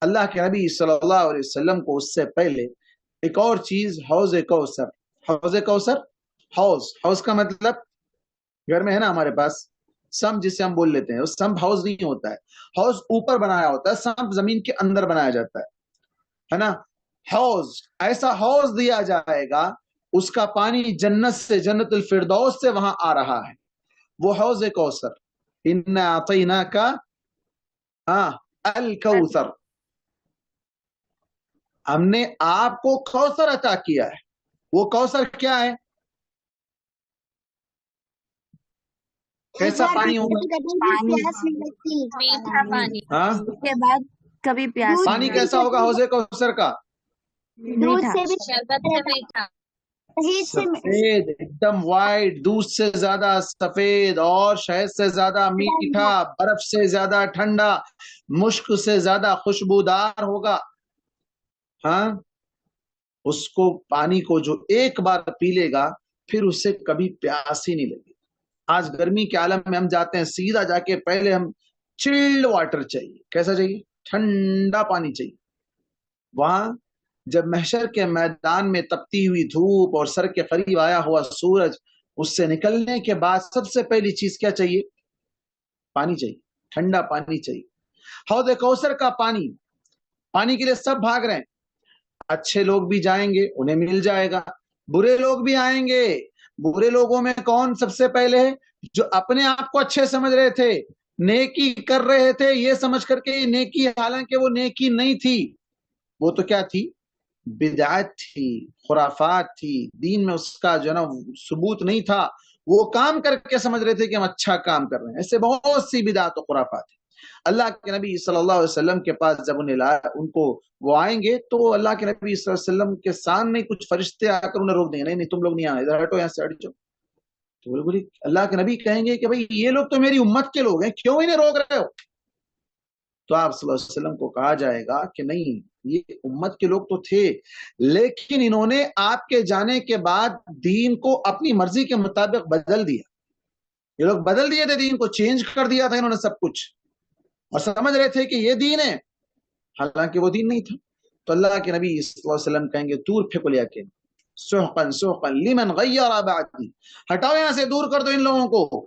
اللہ کے نبی صلی اللہ علیہ وسلم کو اس سے پہلے ایک اور چیز, حوض کوثر. حوض کوثر, حوض کا مطلب گھر میں ہے نا ہمارے پاس سمپ جسے ہم بول لیتے ہیں, اس سمپ حوض نہیں ہوتا ہے, حوض اوپر بنایا ہوتا ہے, سمپ زمین کے اندر بنایا جاتا ہے نا. حوض, ایسا حوض دیا جائے گا, اس کا پانی جنت سے, جنت الفردوس سے وہاں آ رہا ہے, وہ حوض کوثر. انا اعطیناک الکوثر, ہم نے آپ کو کوثر عطا کیا ہے. وہ کوثر کیا ہے؟ کیسا پانی ہوگا؟ میٹھا پانی. ہاں, اس کے بعد کبھی پیاس پانی کیسا ہوگا حوض کوثر کا؟ دودھ میٹھا. سے بھی شربت سے میٹھا. سفید, ایک دم وائٹ, دودھ سے زیادہ سفید, اور شہد سے زیادہ میٹھا, برف سے زیادہ ٹھنڈا, مشک سے زیادہ خوشبودار ہوگا. ہاں, اس کو پانی کو جو ایک بار پی لے گا پھر اسے کبھی پیاس ہی نہیں لگے. آج گرمی کے عالم میں ہم جاتے ہیں, سیدھا جا کے پہلے ہم چلڈ واٹر چاہیے. کیسا چاہیے؟ ٹھنڈا پانی چاہیے. وہاں جب محشر کے میدان میں تپتی ہوئی دھوپ اور سر کے قریب آیا ہوا سورج, اس سے نکلنے کے بعد سب سے پہلی چیز کیا چاہیے؟ پانی چاہیے, ٹھنڈا پانی چاہیے. حوض کوثر کا پانی, پانی کے لیے سب بھاگ رہے ہیں. اچھے لوگ بھی جائیں گے, انہیں مل جائے گا, برے لوگ بھی آئیں گے. برے لوگوں میں کون سب سے پہلے ہے؟ جو اپنے آپ کو اچھے سمجھ رہے تھے, نیکی کر رہے تھے یہ سمجھ کر کے یہ نیکی, حالانکہ وہ نیکی نہیں تھی. وہ تو کیا تھی؟ بدعت تھی, خرافات تھی, دین میں اس کا جو ہے نا ثبوت نہیں تھا. وہ کام کر کے سمجھ رہے تھے کہ ہم اچھا کام کر رہے ہیں. ایسے بہت سی بدعت و خرافات ہیں. اللہ کے نبی صلی اللہ علیہ وسلم کے پاس جب ان کو وہ آئیں گے تو اللہ کے نبی صلی اللہ علیہ وسلم کے سامنے کچھ فرشتے آ کر انہیں روک دیں گے, نہیں تم لوگ نہیں آنا, ادھر ہٹو, یہاں سے ہٹ جاؤ. تو بولی اللہ کے نبی کہیں گے کہ بھئی یہ لوگ تو میری امت کے لوگ ہیں, کیوں انہیں روک رہے ہو؟ تو آپ صلی اللہ علیہ وسلم کو کہا جائے گا کہ نہیں, یہ امت کے لوگ تو تھے لیکن انہوں نے آپ کے جانے کے بعد دین کو اپنی مرضی کے مطابق بدل دیا. یہ لوگ بدل دیے تھے, دین کو چینج کر دیا تھا انہوں نے سب کچھ, اور سمجھ رہے تھے کہ یہ دین ہے, حالانکہ وہ دین نہیں تھا. تو اللہ کے نبی صلی اللہ علیہ وسلم کہیں گے دور پھینکو لے کے, سحقا سحقا لمن غیر بعدی, ہٹاؤ یہاں سے, دور کر دو ان لوگوں کو,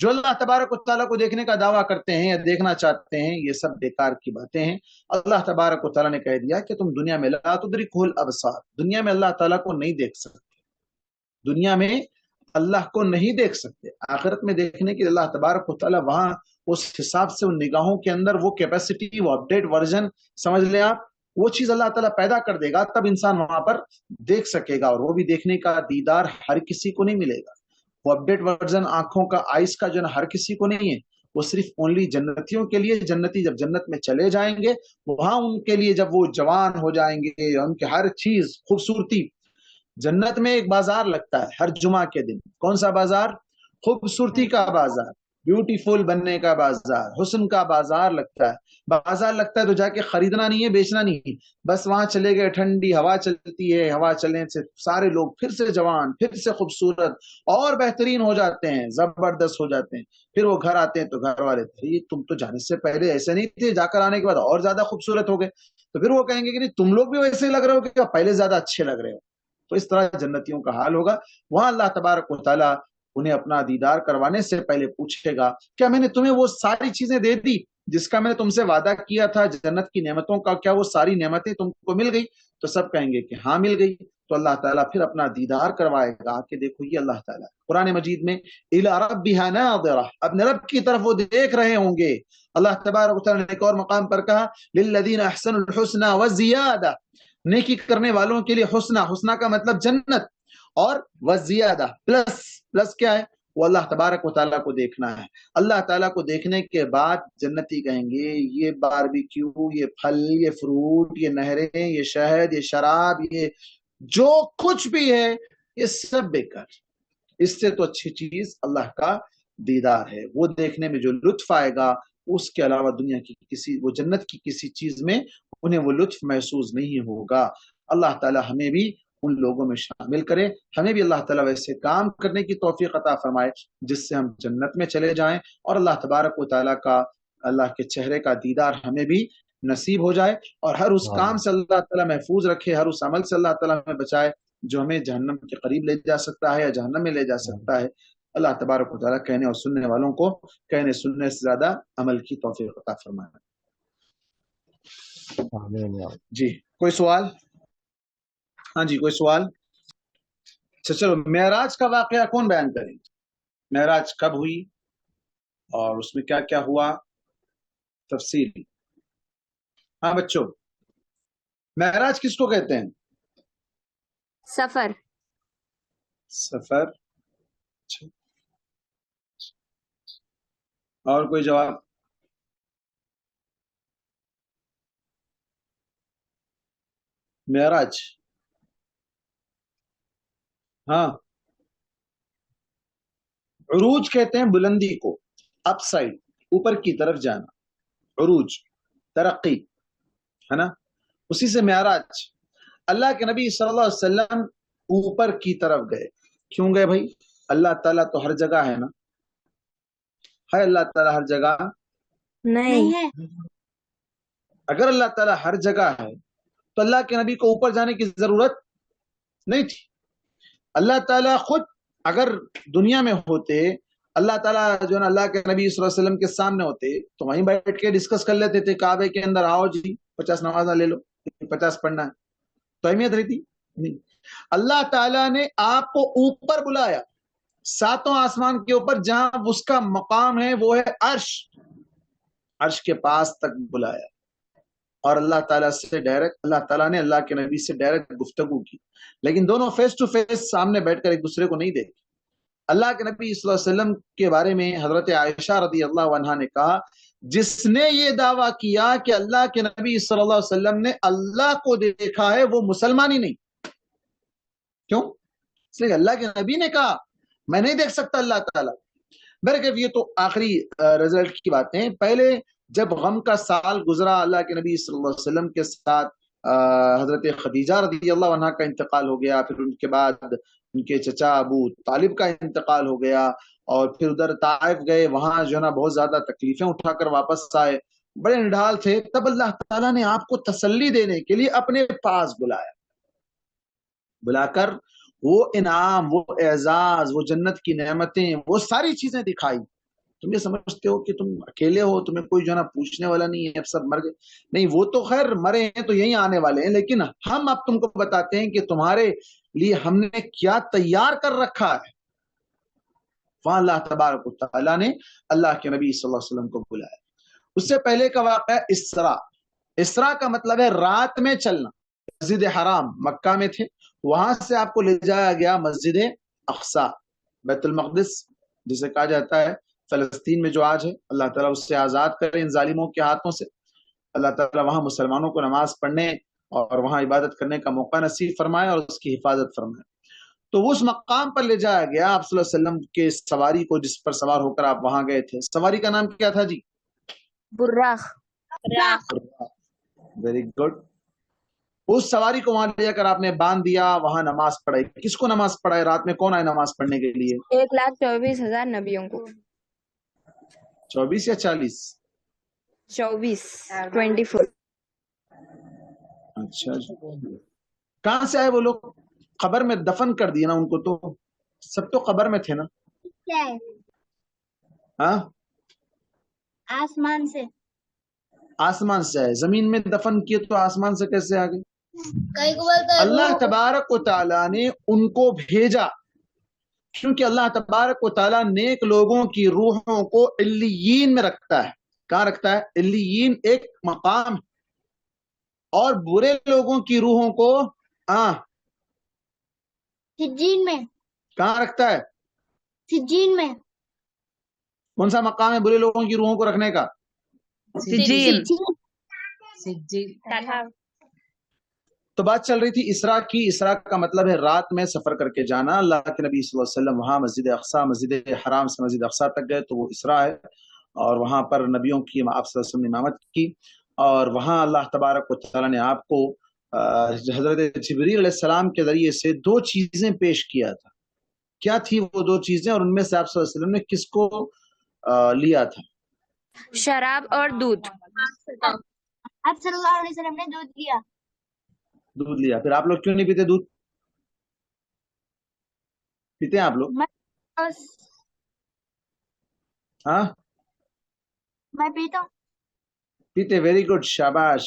جو اللہ تبارک و تعالیٰ کو دیکھنے کا دعویٰ کرتے ہیں یا دیکھنا چاہتے ہیں، یہ سب بیکار کی باتیں ہیں۔ اللہ تبارک و تعالیٰ نے کہہ دیا کہ تم دنیا میں لا تدرکہ الابصار، دنیا میں اللہ تعالیٰ کو نہیں دیکھ سکتے، دنیا میں اللہ کو نہیں دیکھ سکتے۔ آخرت میں دیکھنے کے لیے اللہ تبارک و تعالیٰ وہاں اس حساب سے ان نگاہوں کے اندر وہ کیپیسٹی، وہ اپڈیٹ ورژن سمجھ لیں آپ، وہ چیز اللہ تعالیٰ پیدا کر دے گا، تب انسان وہاں پر دیکھ سکے گا، اور وہ بھی دیکھنے کا دیدار ہر کسی کو نہیں ملے گا۔ وہ اپڈیٹ ورژن آنکھوں کا، آئس کا جو ہے ہر کسی کو نہیں ہے، وہ صرف اونلی جنتیوں کے لیے۔ جنتی جب جنت میں چلے جائیں گے، وہاں ان کے لیے جب وہ جوان ہو جائیں گے، ان کے ہر چیز خوبصورتی، جنت میں ایک بازار لگتا ہے ہر جمعہ کے دن۔ کون سا بازار؟ خوبصورتی کا بازار، بیوٹیفل بننے کا بازار، حسن کا بازار لگتا ہے۔ بازار لگتا ہے تو جا کے خریدنا نہیں ہے، بیچنا نہیں ہے، بس وہاں چلے گئے، ٹھنڈی ہوا چلتی ہے، ہوا چلنے سے سارے لوگ پھر سے جوان، پھر سے خوبصورت اور بہترین ہو جاتے ہیں، زبردست ہو جاتے ہیں۔ پھر وہ گھر آتے ہیں تو گھر والے تم تو جانے سے پہلے ایسے نہیں تھے، جا کر آنے کے بعد اور زیادہ خوبصورت ہو گئے۔ تو پھر وہ کہیں گے کہ نہیں، تم لوگ بھی ویسے لگ رہے ہو کہ پہلے زیادہ اچھے لگ رہے ہو۔ تو اس طرح جنتیوں کا حال ہوگا۔ وہاں اللہ تبارک و تعالیٰ انہیں اپنا دیدار کروانے سے پہلے پوچھے گا، کیا میں نے تمہیں وہ ساری چیزیں دے دی جس کا میں نے تم سے وعدہ کیا تھا، جنت کی نعمتوں کا؟ کیا وہ ساری نعمتیں تم کو مل گئی؟ تو سب کہیں گے کہ ہاں مل گئی۔ تو اللہ تعالیٰ پھر اپنا دیدار کروائے گا کہ دیکھو یہ اللہ تعالیٰ قرآن مجید میں اِلَىٰ رَبِّهَا نَاظِرَةٌ، اپنے رب کی طرف وہ دیکھ رہے ہوں گے۔ اللہ تبارک و تعالیٰ نے ایک اور مقام پر کہا لِلَّذِينَ أَحْسَنُوا الْحُسْنَى وَزِيَادَةٌ، نیکی کرنے والوں کے لیے حسنہ، حسنہ کا مطلب جنت، اور وزیادہ پلس، پلس کیا ہے؟ وہ اللہ تبارک و تعالیٰ کو دیکھنا ہے۔ اللہ تعالیٰ کو دیکھنے کے بعد جنتی کہیں گے یہ باربیکیو، یہ پھل، یہ فروٹ، یہ نہریں، یہ شہد، یہ شراب، یہ جو کچھ بھی ہے یہ سب بیکار، اس سے تو اچھی چیز اللہ کا دیدار ہے۔ وہ دیکھنے میں جو لطف آئے گا اس کے علاوہ دنیا کی کسی، وہ جنت کی کسی چیز میں انہیں وہ لطف محسوس نہیں ہوگا۔ اللہ تعالیٰ ہمیں بھی ان لوگوں میں شامل کرے، ہمیں بھی اللہ تعالیٰ ویسے کام کرنے کی توفیق عطا فرمائے جس سے ہم جنت میں چلے جائیں، اور اللہ تبارک و تعالیٰ کا، اللہ کے چہرے کا دیدار ہمیں بھی نصیب ہو جائے، اور ہر اس کام سے اللہ تعالیٰ محفوظ رکھے، ہر اس عمل سے اللہ تعالیٰ ہمیں بچائے جو ہمیں جہنم کے قریب لے جا سکتا ہے یا جہنم میں لے جا سکتا ہے۔ اللہ تبارک و تعالیٰ کہنے اور سننے والوں کو کہنے سننے سے زیادہ عمل کی توفیق عطا فرمائے۔ جی کوئی سوال؟ ہاں جی کوئی سوال؟ اچھا چلو، معراج کا واقعہ کون بیان کریں گے؟ معراج کب ہوئی اور اس میں کیا کیا ہوا تفصیل؟ ہاں بچوں، معراج کس کو کہتے ہیں؟ سفر۔ سفر۔ اور کوئی جواب؟ معراج، ہاں عروج کہتے ہیں بلندی کو، اپ سائڈ، اوپر کی طرف جانا، عروج ترقی ہے نا، اسی سے معراج۔ اللہ کے نبی صلی اللہ علیہ وسلم اوپر کی طرف گئے، کیوں گئے بھائی؟ اللہ تعالیٰ تو ہر جگہ ہے نا، ہے اللہ تعالیٰ ہر جگہ؟ نہیں ہے۔ اگر اللہ تعالیٰ ہر جگہ ہے تو اللہ کے نبی کو اوپر جانے کی ضرورت نہیں تھی۔ اللہ تعالیٰ خود اگر دنیا میں ہوتے، اللہ تعالیٰ جو ہے نا اللہ کے نبی صلی اللہ علیہ وسلم کے سامنے ہوتے تو وہیں بیٹھ کے ڈسکس کر لیتے تھے، کعبے کے اندر آؤ جی 50 نمازہ لے لو، 50 پڑھنا ہے، تو اہمیت رہتی نہیں۔ اللہ تعالیٰ نے آپ کو اوپر بلایا، ساتوں آسمان کے اوپر، جہاں اس کا مقام ہے وہ ہے عرش، عرش کے پاس تک بلایا، اور اللہ تعالیٰ سے ڈائریکٹ، اللہ تعالیٰ نے اللہ کے نبی سے ڈائریکٹ گفتگو کی، لیکن دونوں فیس ٹو فیس سامنے بیٹھ کر ایک دوسرے کو نہیں دیکھے۔ اللہ کے نبی صلی اللہ علیہ وسلم کے بارے میں حضرت عائشہ رضی اللہ عنہا نے کہا، جس نے یہ دعویٰ کیا کہ اللہ کے نبی صلی اللہ علیہ وسلم نے اللہ کو دیکھا ہے وہ مسلمان ہی نہیں۔ کیوں؟ اس لیے اللہ کے نبی نے کہا میں نہیں دیکھ سکتا اللہ تعالیٰ۔ بہرکیف یہ تو آخری رزلٹ کی باتیں۔ پہلے جب غم کا سال گزرا اللہ کے نبی صلی اللہ علیہ وسلم کے ساتھ، حضرت خدیجہ رضی اللہ عنہا کا انتقال ہو گیا، پھر ان کے بعد ان کے چچا ابو طالب کا انتقال ہو گیا، اور پھر ادھر طائف گئے، وہاں جو ہے نا بہت زیادہ تکلیفیں اٹھا کر واپس آئے، بڑے نڈھال تھے۔ تب اللہ تعالیٰ نے آپ کو تسلی دینے کے لیے اپنے پاس بلایا، بلا کر وہ انعام، وہ اعزاز، وہ جنت کی نعمتیں، وہ ساری چیزیں دکھائی، تم یہ سمجھتے ہو کہ تم اکیلے ہو, تمہیں کوئی جو ہے نا پوچھنے والا نہیں ہے, اب سب مر گئے. نہیں, وہ تو خیر مرے ہیں تو یہیں آنے والے ہیں, لیکن ہم اب تم کو بتاتے ہیں کہ تمہارے لیے ہم نے کیا تیار کر رکھا ہے. وہاں اللہ تبارک و تعالیٰ نے اللہ کے نبی صلی اللہ علیہ وسلم کو بلایا. اس سے پہلے کا واقعہ اسرا. اسرا کا مطلب ہے رات میں چلنا. مسجد حرام مکہ میں تھے, وہاں سے آپ کو لے جایا گیا مسجد اقصی, بیت المقدس جسے کہا جاتا ہے, فلسطین میں جو آج ہے. اللہ تعالیٰ اس سے آزاد کرے ان ظالموں کے ہاتھوں سے. اللہ تعالیٰ وہاں مسلمانوں کو نماز پڑھنے اور وہاں عبادت کرنے کا موقع نصیب فرمائے اور اس کی حفاظت فرمائے. تو وہ اس مقام پر لے جایا گیا آپ صلی اللہ علیہ وسلم کے سواری کو, جس پر سوار ہو کر آپ وہاں گئے تھے. سواری کا نام کیا تھا جی؟ براق. Very good. اس سواری کو وہاں لے جا کر آپ نے باندھ دیا, وہاں نماز پڑھائی. کس کو نماز پڑھائی؟ رات میں کون آئے نماز پڑھنے کے لیے؟ 1,24,000 نبیوں کو. 24 یا 40؟ 24. اچھا جی. کہاں سے آئے وہ لوگ؟ قبر میں دفن کر دیا نا ان کو, تو سب تو قبر میں تھے نا. کیا ہے؟ ہاں, آسمان سے. آسمان سے آئے. زمین میں دفن کیے تو آسمان سے کیسے آ گئے؟ کئی کو بولتا ہے اللہ تبارک و تعالیٰ نے ان کو بھیجا, کیونکہ اللہ تبارک و تعالیٰ نیک لوگوں کی روحوں کو علیین میں رکھتا ہے. کہاں رکھتا ہے؟ علیین ایک مقام ہے. اور برے لوگوں کی روحوں کو سجین میں. کہاں رکھتا ہے؟ سجین میں. کون سا مقام ہے برے لوگوں کی روحوں کو رکھنے کا؟ سجین. تو بات چل رہی تھی اسراء کی. اسراء کا مطلب ہے رات میں سفر کر کے جانا. اللہ کے نبی صلی اللہ علیہ وسلم وہاں مسجد اقصی, مسجد حرام سے مسجد اقصی تک گئے, تو وہ اسراء ہے. اور وہاں پر نبیوں کی آپ صلی اللہ علیہ وسلم نے امامت کی, اور وہاں اللہ تبارک و تعالیٰ نے آپ کو حضرت جبریل علیہ السلام کے ذریعے سے 2 چیزیں پیش کیا تھا. کیا تھی وہ 2 چیزیں, اور ان میں سے آپ صلی اللہ علیہ وسلم نے کس کو لیا تھا؟ شراب اور دودھ. آپ صلی اللہ علیہ وسلم نے دودھ لیا. دودھ لیا. پھر آپ لوگ کیوں نہیں پیتے دودھ؟ پیتے ہیں آپ لوگ؟ ہاں میں پیتا ہوں. پیتے. ویری گڈ, شاباش.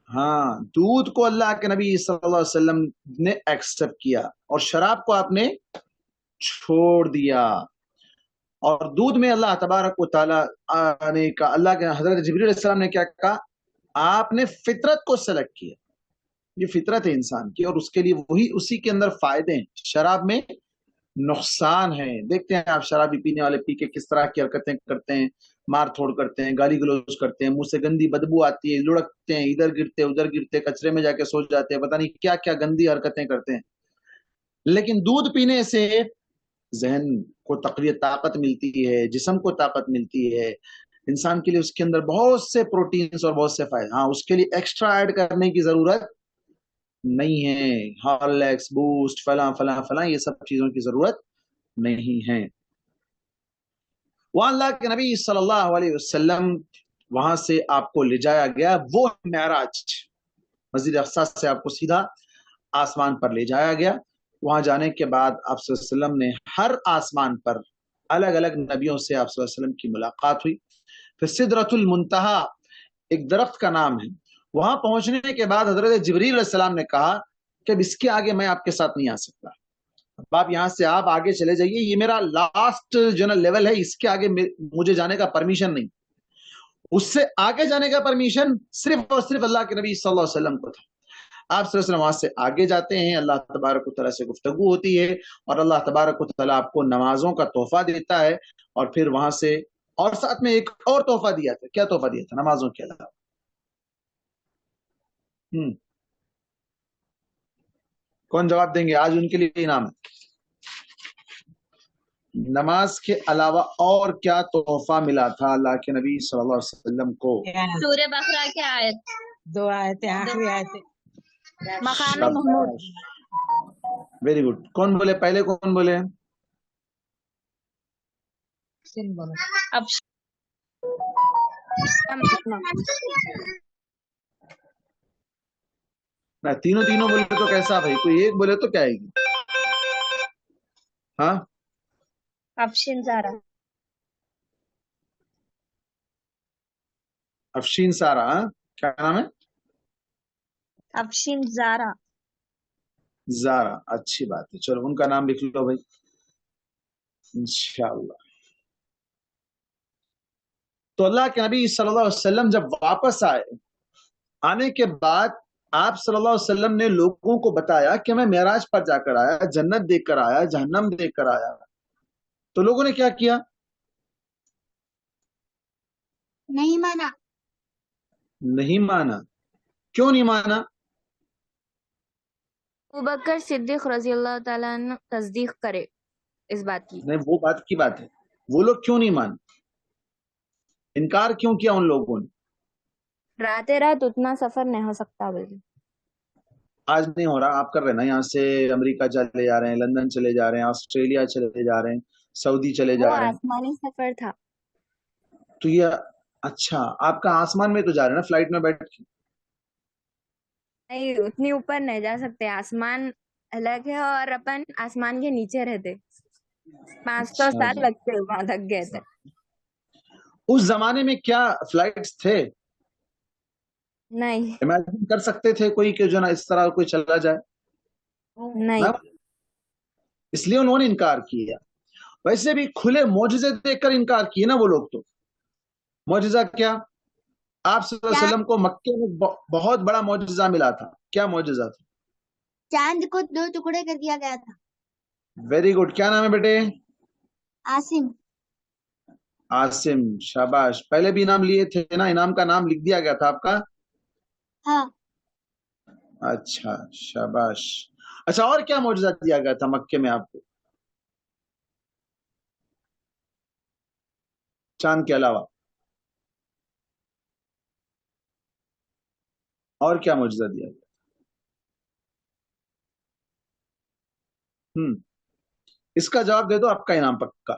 ہاں, دودھ کو اللہ کے نبی صلی اللہ علیہ وسلم نے ایکسپٹ کیا, اور شراب کو آپ نے چھوڑ دیا. اور دودھ میں اللہ تبارک و تعالیٰ نے کہا, اللہ کے حضرت جبریل علیہ السلام نے کیا کہا؟ آپ نے فطرت کو سلیکٹ کیا. یہ فطرت ہے انسان کی, اور اس کے لیے وہی اسی کے اندر فائدے ہیں. شراب میں نقصان ہے. دیکھتے ہیں آپ شرابی پینے والے پی کے کس طرح کی حرکتیں کرتے ہیں, مار تھوڑ کرتے ہیں, گالی گلوچ کرتے ہیں, منہ سے گندی بدبو آتی ہے, لڑکتے ہیں, ادھر گرتے ادھر گرتے, کچرے میں جا کے سو جاتے ہیں, پتہ نہیں کیا کیا گندی حرکتیں کرتے ہیں. لیکن دودھ پینے سے ذہن کو تقویت طاقت ملتی ہے, جسم کو طاقت ملتی ہے. انسان کے لیے اس کے اندر بہت سے پروٹینز اور بہت سے فائدے. ہاں, اس کے لیے ایکسٹرا ایڈ کرنے کی ضرورت نہیں ہے. ہارلیکس, بوسٹ, فلاں فلاں فلاں, یہ سب چیزوں کی ضرورت نہیں ہے. وہاں اللہ کے نبی صلی اللہ علیہ وسلم وہاں سے آپ کو لے جایا گیا. وہ معراج, مسجد اقصی سے آپ کو سیدھا آسمان پر لے جایا گیا. وہاں جانے کے بعد آپ صلی اللہ علیہ وسلم نے ہر آسمان پر الگ الگ نبیوں سے آپ صلی اللہ علیہ وسلم کی ملاقات ہوئی. پھر سدرۃ المنتہا ایک درخت کا نام ہے. وہاں پہنچنے کے بعد حضرت جبریل علیہ السلام نے کہا کہ اب اس کے آگے میں آپ کے ساتھ نہیں آ سکتا. اب آپ یہاں سے آپ آگے چلے جائیے, یہ میرا لاسٹ جو نا لیول ہے, اس کے آگے مجھے جانے کا پرمیشن نہیں. اس سے آگے جانے کا پرمیشن صرف اور صرف اللہ کے نبی صلی اللہ علیہ وسلم کو تھا. آپ صلی اللہ علیہ وسلم وہاں سے آگے جاتے ہیں, اللہ تبارک و تعالیٰ سے گفتگو ہوتی ہے, اور اللہ تبارک و تعالیٰ آپ کو نمازوں کا تحفہ دیتا ہے. اور پھر وہاں سے, اور ساتھ میں ایک اور تحفہ دیا تھا. کیا تحفہ دیا تھا نمازوں کے علاوہ؟ کون جواب دیں گے؟ آج ان کے لیے انعام ہے. نماز کے علاوہ اور کیا تحفہ ملا تھا اللہ کے نبی صلی اللہ علیہ وسلم کو؟ سورہ بقرہ کی آیت. 2 آیتیں, آخری آیتیں. مقام محمود. Very good. کون بولے پہلے, کون بولے؟ اب تینوں بولے تو کیسا بھائی؟ کوئی ایک بولے تو کیا آئے گی؟ ہاں, افشین زارا. افشین سارا، ہاں کیا نام ہے؟ افشین زارا. زارا، اچھی بات ہے، چلو ان کا نام لکھ لو بھائی انشاءاللہ۔ تو اللہ کے نبی صلی اللہ علیہ وسلم جب واپس آئے، آنے کے بعد آپ صلی اللہ علیہ وسلم نے لوگوں کو بتایا کہ میں معراج پر جا کر آیا، جنت دیکھ کر آیا، جہنم دیکھ کر آیا۔ تو لوگوں نے کیا کیا؟ نہیں مانا۔ نہیں مانا۔ کیوں نہیں مانا؟ ابوبکر صدیق رضی اللہ تعالیٰ عنہ تصدیق کرے اس بات کی۔ نہیں، وہ بات کی بات ہے، وہ لوگ کیوں نہیں مان، انکار کیوں کیا ان لوگوں نے؟ رات رات اتنا سفر نہیں ہو سکتا بولے۔ آج نہیں ہو رہا، آپ کر رہے ہیں نا، یہاں سے امریکہ چلے جا رہے ہیں، لندن چلے جا رہے ہیں، آسٹریلیا چلے جا رہے ہیں، سعودی چلے وہ جا رہے ہیں۔ آسمانی سفر تھا۔ تو یہ اچھا، آپ کا آسمان میں تو جا رہے ہیں نا فلائٹ میں بیٹھ کے؟ نہیں، اتنی اوپر نہیں جا سکتے، آسمان الگ ہے اور اپن آسمان کے نیچے رہتے، 500 اچھا سال جی، لگتے وہاں تک گئے تھے۔ اس زمانے میں کیا فلائٹس تھے؟ نہیں امیجن کر سکتے تھے کوئی کہ جو نا اس طرح کوئی چلا جائے؟ نہیں، نہ، اس لیے انہوں نے انکار کیا۔ ویسے بھی کھلے معجزے دیکھ کر انکار کیے نا وہ لوگ۔ تو معجزہ کیا؟ آپ صلی اللہ علیہ وسلم کو مکے میں بہت بڑا معجزہ ملا تھا۔ کیا معجزہ تھا؟ چاند کو 2 ٹکڑے کر دیا گیا تھا۔ ویری گڈ، کیا نام ہے بیٹے؟ عاصم۔ عاصم، شاباش، پہلے بھی انعام لیے تھے نا، انعام کا نام لکھ دیا گیا تھا آپ کا؟ ہاں۔ اچھا شاباش۔ اچھا، اور کیا معجزہ دیا گیا تھا مکے میں آپ کو چاند کے علاوہ؟ اور کیا معجزہ دیا گیا؟ اس کا جواب دے دو، آپ کا انعام پکا۔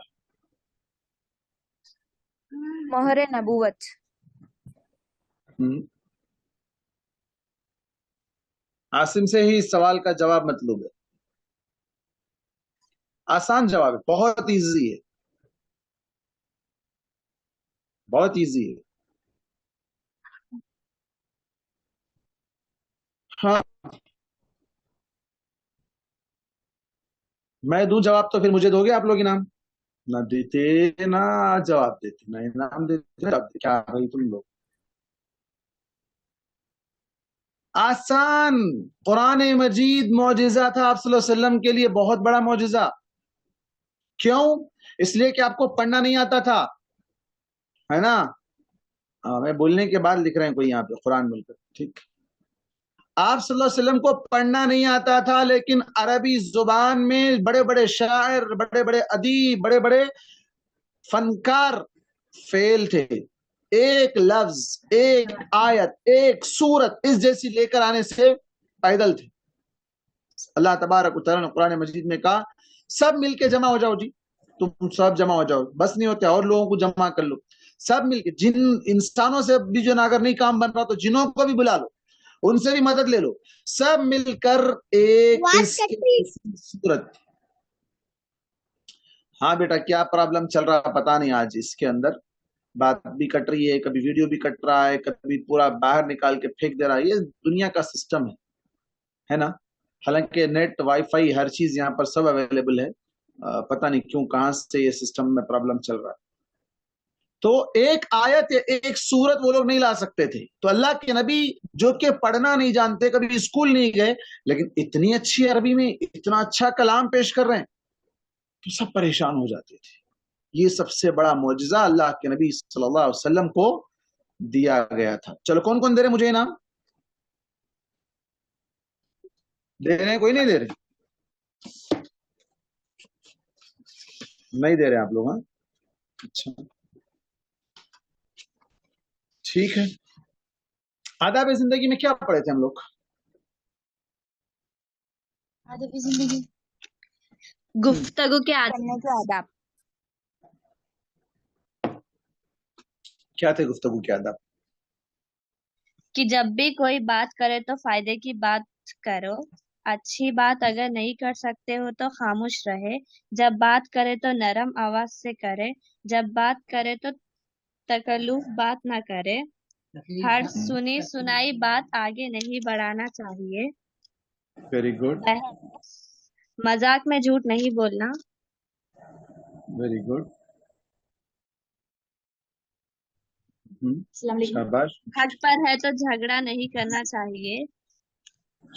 مہر نبوت۔ عاصم سے ہی اس سوال کا جواب مطلوب ہے، آسان جواب ہے، بہت ایزی ہے، بہت ایزی ہے۔ ہاں، میں دوں جواب تو پھر مجھے دو گے آپ لوگ انعام؟ نہ دیتے نہ جواب دیتے، نہ انعام دیتے جواب دیتے، کیا بھائی تم لوگ؟ آسان، قرآن مجید معجزہ تھا آپ صلی اللہ علیہ وسلم کے لیے، بہت بڑا معجزہ۔ کیوں؟ اس لیے کہ آپ کو پڑھنا نہیں آتا تھا، ہے نا؟ میں بولنے کے بعد لکھ رہے ہیں کوئی یہاں پہ قرآن مل کر، ٹھیک؟ آپ صلی اللہ علیہ وسلم کو پڑھنا نہیں آتا تھا، لیکن عربی زبان میں بڑے بڑے شاعر، بڑے بڑے ادیب، بڑے بڑے فنکار فیل تھے، ایک لفظ، ایک آیت، ایک سورت اس جیسی لے کر آنے سے پیدل تھے۔ اللہ تبارک و تعالیٰ نے قرآن مجید میں کہا سب مل کے جمع ہو جاؤ، جی تم سب جمع ہو جاؤ، بس نہیں ہوتے اور لوگوں کو جمع کر لو، سب مل کے، جن انسانوں سے بھی جو اگر نہیں کام بن رہا تو جنوں کو بھی بلا لو، ان سے بھی مدد لے لو، سب مل کر ایک صورت۔ ہاں بیٹا، کیا پرابلم چل رہا پتا نہیں، آج اس کے اندر بات بھی کٹ رہی ہے، کبھی ویڈیو بھی کٹ رہا ہے، کبھی پورا باہر نکال کے پھینک دے رہا ہے، یہ دنیا کا سسٹم ہے نا؟ حالانکہ نیٹ، وائی فائی، ہر چیز یہاں پر سب اویلیبل ہے، پتہ نہیں کیوں کہاں سے یہ سسٹم میں پرابلم چل رہا ہے۔ تو ایک آیت یا ایک سورت وہ لوگ نہیں لا سکتے تھے، تو اللہ کے نبی جو کہ پڑھنا نہیں جانتے، کبھی اسکول نہیں گئے، لیکن اتنی اچھی عربی میں اتنا اچھا کلام پیش کر رہے ہیں تو سب پریشان ہو جاتے تھے۔ یہ سب سے بڑا معجزہ اللہ کے نبی صلی اللہ علیہ وسلم کو دیا گیا تھا۔ چلو، کون کون دے رہے مجھے انعام؟ دے رہے ہیں؟ کوئی نہیں دے رہے؟ نہیں دے رہے آپ لوگ؟ ہاں، اچھا ٹھیک ہے۔ آداب زندگی میں کیا پڑھے تھے ہم لوگ؟ آداب زندگی گفتگو کے کرنے کے آداب۔ کیا تھے گفتگو کے آداب؟ کہ جب بھی کوئی بات کرے تو فائدے کی بات کرو، اچھی بات اگر نہیں کر سکتے ہو تو خاموش رہے، جب بات کرے تو نرم آواز سے کرے، جب بات کرے تو تکلف بات نہ کرے، ہر سنی سنائی بات آگے نہیں بڑھانا چاہیے. ویری گڈ، بحث مذاق میں جھوٹ نہیں بولنا. ویری گڈ، السلام علیکم. شاباش حق پر ہے تو جھگڑا نہیں کرنا چاہیے.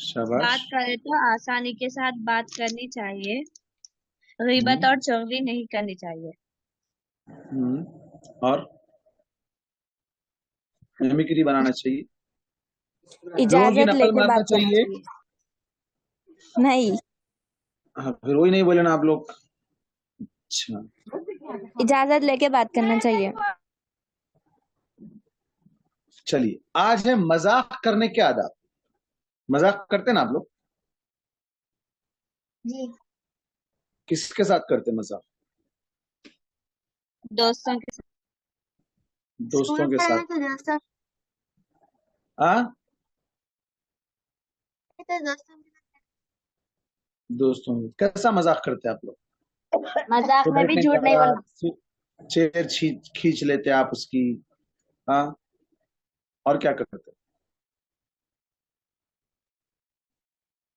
شاباش. بات کرے تو آسانی کے ساتھ بات کرنی چاہیے. غیبت اور چغلی نہیں کرنی چاہیے. اور میمکری بنانا چاہیے. لوگوں کی اجازت لے نقل کے مارنا بات کرنا چاہیے. چاہیے. نہیں، ہاں، پھر وہی نہیں بولے نا آپ لوگ. اچھا، اجازت لے کے بات کرنا چاہیے. چلیے آج ہے مذاق کرنے کے آداب. مذاق کرتے نا آپ لوگ؟ جی کس کے ساتھ کرتے مذاق؟ دوستوں کے ساتھ. دوستوں کے ساتھ. دوستوں ہاں، دوستوں دوستوں کے کیسا مذاق کرتے آپ لوگ؟ مذاق میں بھی جھوٹ نہیں بولنا. چیر کھینچ لیتے آپ اس کی. ہاں، اور کیا کرتے؟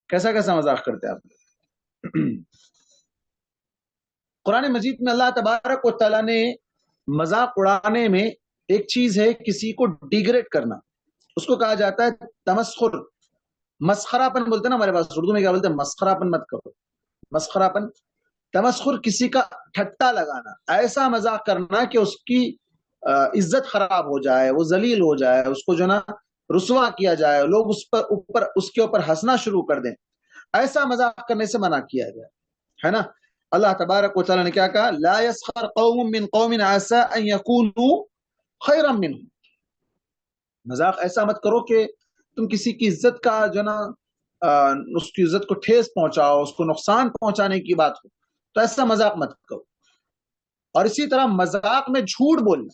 کیسا کیسا مذاق کرتے آپ لوگ؟ قرآن مجید میں اللہ تبارک و تعالیٰ نے مذاق اڑانے میں ایک چیز ہے کسی کو ڈیگریڈ کرنا، اس کو کہا جاتا ہے تمسخر. مسخرہ پن بولتے ہیں نا ہمارے پاس اردو میں، کیا بولتے ہیں؟ مسخرہ پن مت کرو. مسخرہ پن، تمسخر کسی کا ٹھٹا لگانا، ایسا مذاق کرنا کہ اس کی عزت خراب ہو جائے، وہ ذلیل ہو جائے، اس کو جو نا رسوا کیا جائے، لوگ اس کے اوپر ہنسنا شروع کر دیں. ایسا مذاق کرنے سے منع کیا گیا ہے نا. اللہ تبارک و تعالیٰ نے کیا کہا؟ لا يسخر قوم من قوم عسى ان يكونوا خيرا منهم. مذاق ایسا مت کرو کہ تم کسی کی عزت کا جو نا اس کی عزت کو ٹھیس پہنچاؤ، اس کو نقصان پہنچانے کی بات ہو، تو ایسا مذاق مت کرو. اور اسی طرح مذاق میں جھوٹ بولنا،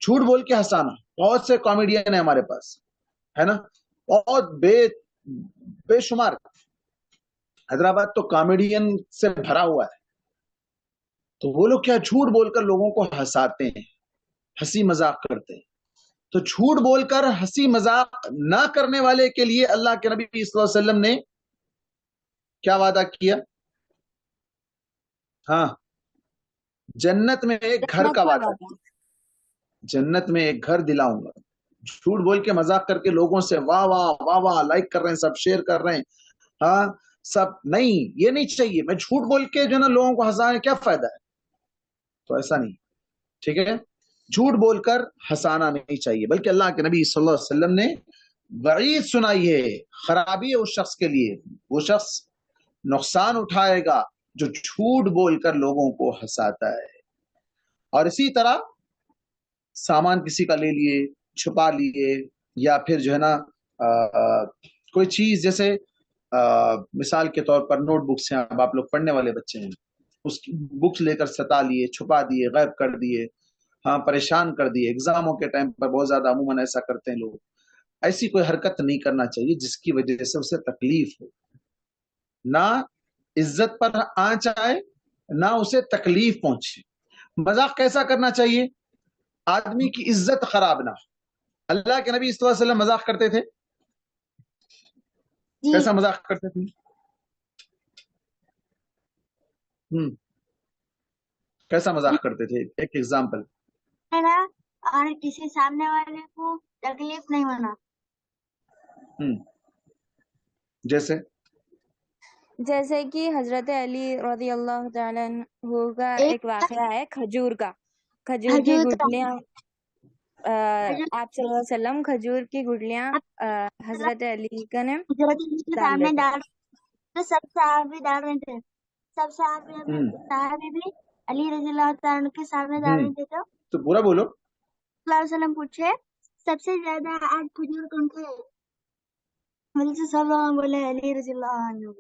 جھوٹ بول کے ہنسانا. بہت سے کامیڈین ہیں ہمارے پاس، ہے نا، بہت بے شمار. حیدرآباد تو کامیڈین سے بھرا ہوا ہے. تو وہ لوگ کیا جھوٹ بول کر لوگوں کو ہنساتے ہیں، ہنسی مذاق کرتے ہیں. تو جھوٹ بول کر ہنسی مذاق نہ کرنے والے کے لیے اللہ کے نبی صلی اللہ علیہ وسلم نے کیا وعدہ کیا؟ ہاں، جنت میں ایک گھر کا وعدہ کیا. جنت میں ایک گھر دلاؤں گا. جھوٹ بول کے مذاق کر کے لوگوں سے واہ واہ واہ واہ لائک کر رہے ہیں، سب شیئر کر رہے ہیں. ہاں سب نہیں، یہ نہیں چاہیے. میں جھوٹ بول کے جو نا لوگوں کو ہنسانے کیا فائدہ ہے؟ تو ایسا نہیں، ٹھیک ہے. جھوٹ بول کر ہنسانا نہیں چاہیے، بلکہ اللہ کے نبی صلی اللہ علیہ وسلم نے وعید سنائی ہے، خرابی ہے اس شخص کے لیے. وہ شخص نقصان اٹھائے گا جو جھوٹ بول کر لوگوں کو ہنساتا ہے. اور اسی طرح سامان کسی کا لے لیے، چھپا لیے، یا پھر جو ہے نا کوئی چیز، جیسے مثال کے طور پر نوٹ بکس ہیں، اب آپ لوگ پڑھنے والے بچے ہیں، اس کی بکس لے کر ستا لیے، چھپا دیے، غائب کر دیے، ہاں پریشان کر دیے. ایگزاموں کے ٹائم پر بہت زیادہ عموماً ایسا کرتے ہیں لوگ. ایسی کوئی حرکت نہیں کرنا چاہیے جس کی وجہ سے اسے تکلیف ہو، نہ عزت پر آنچ آئے، نہ اسے تکلیف پہنچے. مذاق کیسا کرنا چاہیے؟ آدمی کی عزت خراب نہ ہو. اللہ کے نبی صلی اللہ علیہ وسلم مذاق کرتے تھے. کیسا مذاق کرتے تھے؟ کیسا مذاق کرتے تھے؟ ایک ایگزامپل. اور کسی سامنے والے کو تکلیف نہیں ہونا. جیسے کہ حضرت علی رضی اللہ تعالیٰ عنہ کا ایک واقعہ ہے کھجور کا. کھجور کی گٹلیاں آپ صلی اللہ علیہ وسلم کھجور کی گٹلیاں حضرت علی کا نے سامنے ڈال، سب صحابی ڈال رہے تھے، سب صحابی بھی علی رضی اللہ تعالیٰ عنہ کے سامنے ڈال رہے تھے. تو پورا بولو. صلی اللہ علیہ وسلم پوچھے سب سے زیادہ آج کھجور کون سے؟ سب لوگ بولے علی رضی اللہ عنہ.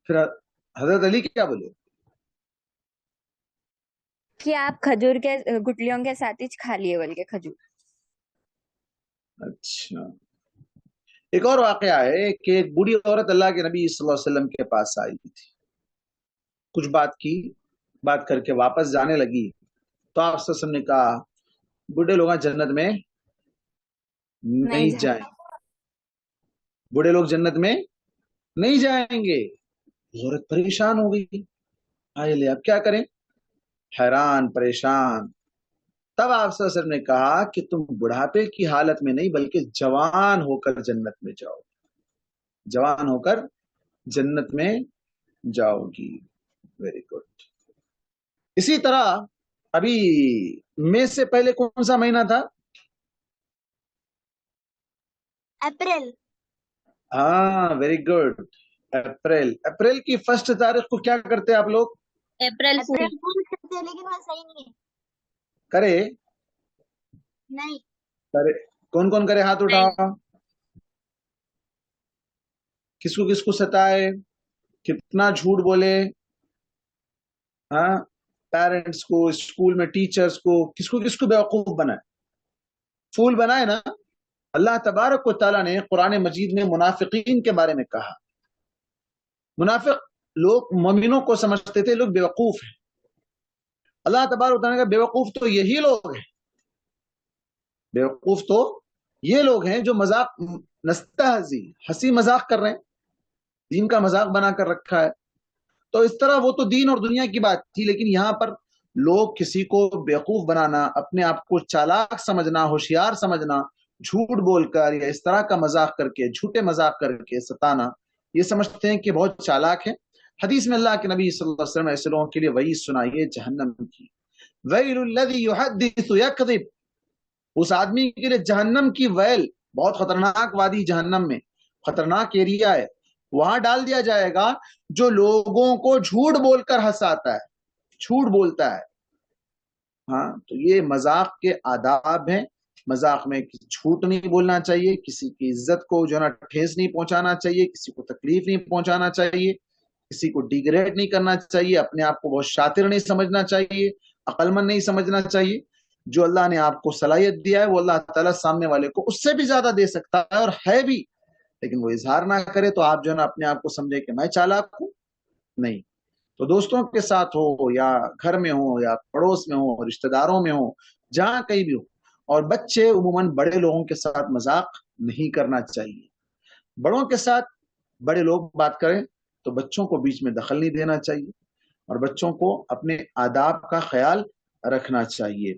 پھر حضرت علی کیا بولے؟ کہ آپ کھجور کے گٹلیوں کے ساتھ ہی کھا لیے بول کے کھجور. اچھا، ایک اور واقعہ ہے کہ ایک بوڑھی عورت اللہ کے نبی صلی اللہ علیہ وسلم کے پاس آئی تھی، کچھ بات کی، بات کر کے واپس جانے لگی. تو آپ صلی اللہ علیہ وسلم نے کہا بوڑھے لوگ جنت میں نہیں جائیں، بوڑھے لوگ جنت میں نہیں جائیں گے۔ عورت پریشان ہو گئی، آئے لے اب کیا کریں، حیران پریشان۔ تب آپ صلی اللہ علیہ وسلم نے کہا کہ تم بڑھاپے کی حالت میں نہیں بلکہ جوان ہو کر جنت میں جاؤ، جوان ہو کر جنت میں جاؤ گی۔ Very good. اسی طرح ابھی مئی سے پہلے کون سا مہینہ تھا؟ اپریل۔ ہاں ویری گڈ، اپریل۔ اپریل کی 1 تاریخ کو کیا کرتے آپ لوگ؟ April fool. لیکن وہ صحیح نہیں ہے۔ کرے نہیں کرے کون کون کرے؟ ہاتھ اٹھاؤ۔ کس کو ستائے، کتنا جھوٹ بولے، ہاں پیرنٹس کو، اسکول میں ٹیچرز کو، کس کو بیوقوف بنائے، فول بنائے نا۔ اللہ تبارک و تعالیٰ نے قرآن مجید میں منافقین کے بارے میں کہا، منافق لوگ مومنوں کو سمجھتے تھے لوگ بیوقوف ہیں۔ اللہ تبارک و تعالیٰ نے کہا بیوقوف تو یہی لوگ ہیں، بیوقوف تو یہ لوگ ہیں جو مذاق نستہزی، ہنسی مذاق کر رہے ہیں، دین کا مذاق بنا کر رکھا ہے۔ تو اس طرح وہ تو دین اور دنیا کی بات تھی، لیکن یہاں پر لوگ کسی کو بیوقوف بنانا، اپنے آپ کو چالاک سمجھنا، ہوشیار سمجھنا، جھوٹ بول کر یا اس طرح کا مذاق کر کے، جھوٹے مذاق کر کے ستانا، یہ سمجھتے ہیں کہ بہت چالاک ہے۔ حدیث میں اللہ کے نبی صلی اللہ علیہ وسلم ایسے لوگوں کے لیے وعید سنائیے جہنم کی، ویل الذی یحدث یکذب، اس آدمی کے لیے جہنم کی ویل، بہت خطرناک وادی جہنم میں، خطرناک ایریا ہے، وہاں ڈال دیا جائے گا جو لوگوں کو جھوٹ بول کر ہنساتا ہے، جھوٹ بولتا ہے۔ ہاں تو یہ مذاق کے آداب ہیں، مذاق میں جھوٹ نہیں بولنا چاہیے، کسی کی عزت کو جو ہے نا ٹھیس نہیں پہنچانا چاہیے، کسی کو تکلیف نہیں پہنچانا چاہیے، کسی کو ڈیگریڈ نہیں کرنا چاہیے، اپنے آپ کو بہت شاطر نہیں سمجھنا چاہیے، عقل مند نہیں سمجھنا چاہیے۔ جو اللہ نے آپ کو صلاحیت دیا ہے وہ اللہ تعالیٰ سامنے والے کو اس سے بھی زیادہ دے سکتا ہے اور ہے بھی، لیکن وہ اظہار نہ کرے تو آپ جو ہے نا اپنے آپ کو سمجھے کہ میں چالاک ہوں، نہیں۔ تو دوستوں کے ساتھ ہو یا گھر میں ہو یا پڑوس میں ہو، رشتہ داروں میں ہو، جہاں کہیں بھی ہو، اور بچے عموماً بڑے لوگوں کے ساتھ مذاق نہیں کرنا چاہیے۔ بڑوں کے ساتھ بڑے لوگ بات کریں تو بچوں کو بیچ میں دخل نہیں دینا چاہیے، اور بچوں کو اپنے آداب کا خیال رکھنا چاہیے۔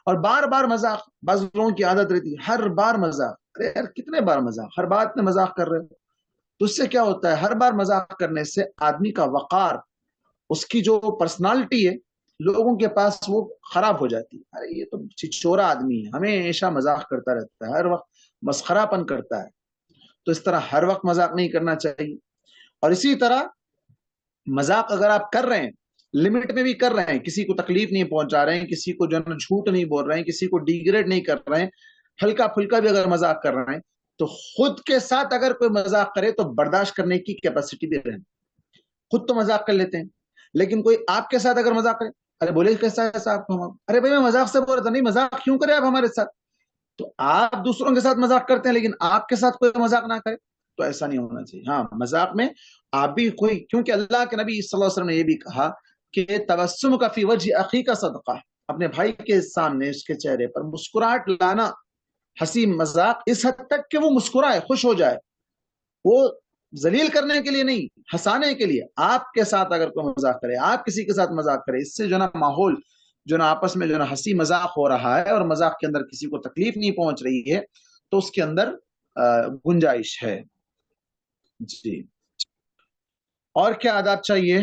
اور بار بار مذاق، بعض لوگوں کی عادت رہتی ہے ہر بار مذاق، ارے یار کتنے بار مذاق، ہر بات میں مذاق کر رہے ہو، تو اس سے کیا ہوتا ہے، ہر بار مذاق کرنے سے آدمی کا وقار، اس کی جو پرسنالٹی ہے لوگوں کے پاس وہ خراب ہو جاتی ہے۔ ارے یہ تو چھچورا آدمی ہے، ہمیشہ مذاق کرتا رہتا ہے، ہر وقت مسخرہ پن کرتا ہے، تو اس طرح ہر وقت مذاق نہیں کرنا چاہیے۔ اور اسی طرح مذاق اگر آپ کر رہے ہیں، لمٹ میں بھی کر رہے ہیں، کسی کو تکلیف نہیں پہنچا رہے ہیں، کسی کو جو ہے جھوٹ نہیں بول رہے ہیں، کسی کو ڈیگریڈ نہیں کر رہے ہیں، ہلکا پھلکا بھی اگر مذاق کر رہے ہیں، تو خود کے ساتھ اگر کوئی مذاق کرے تو برداشت کرنے کی کیپیسٹی بھی رہے۔ خود تو مذاق کر لیتے ہیں، لیکن کوئی آپ کے ساتھ اگر مذاق کرے، ارے بولے کیسا ہے صاحب، ارے بھائی میں مذاق سے بول رہا تھا، نہیں مذاق کیوں کرے آپ ہمارے ساتھ؟ تو آپ دوسروں کے ساتھ مذاق کرتے ہیں لیکن آپ کے ساتھ کوئی مذاق نہ کرے، تو ایسا نہیں ہونا چاہیے۔ ہاں مذاق میں آپ بھی کوئی، کیونکہ اللہ کے نبی صلی اللہ علیہ وسلم نے یہ بھی کہا کہ تبسم کا فی وجہ اخی کا صدقہ، اپنے بھائی کے سامنے اس کے چہرے پر مسکراہٹ لانا، ہنسی مذاق اس حد تک کہ وہ مسکرائے، خوش ہو جائے، وہ ذلیل کرنے کے لیے نہیں، ہنسانے کے لیے۔ آپ کے ساتھ اگر کوئی مذاق کرے، آپ کسی کے ساتھ مذاق کرے، اس سے جو نا ماحول جو نا آپس میں جو نا ہنسی مذاق ہو رہا ہے اور مذاق کے اندر کسی کو تکلیف نہیں پہنچ رہی ہے، تو اس کے اندر گنجائش ہے۔ جی اور کیا آداب چاہیے؟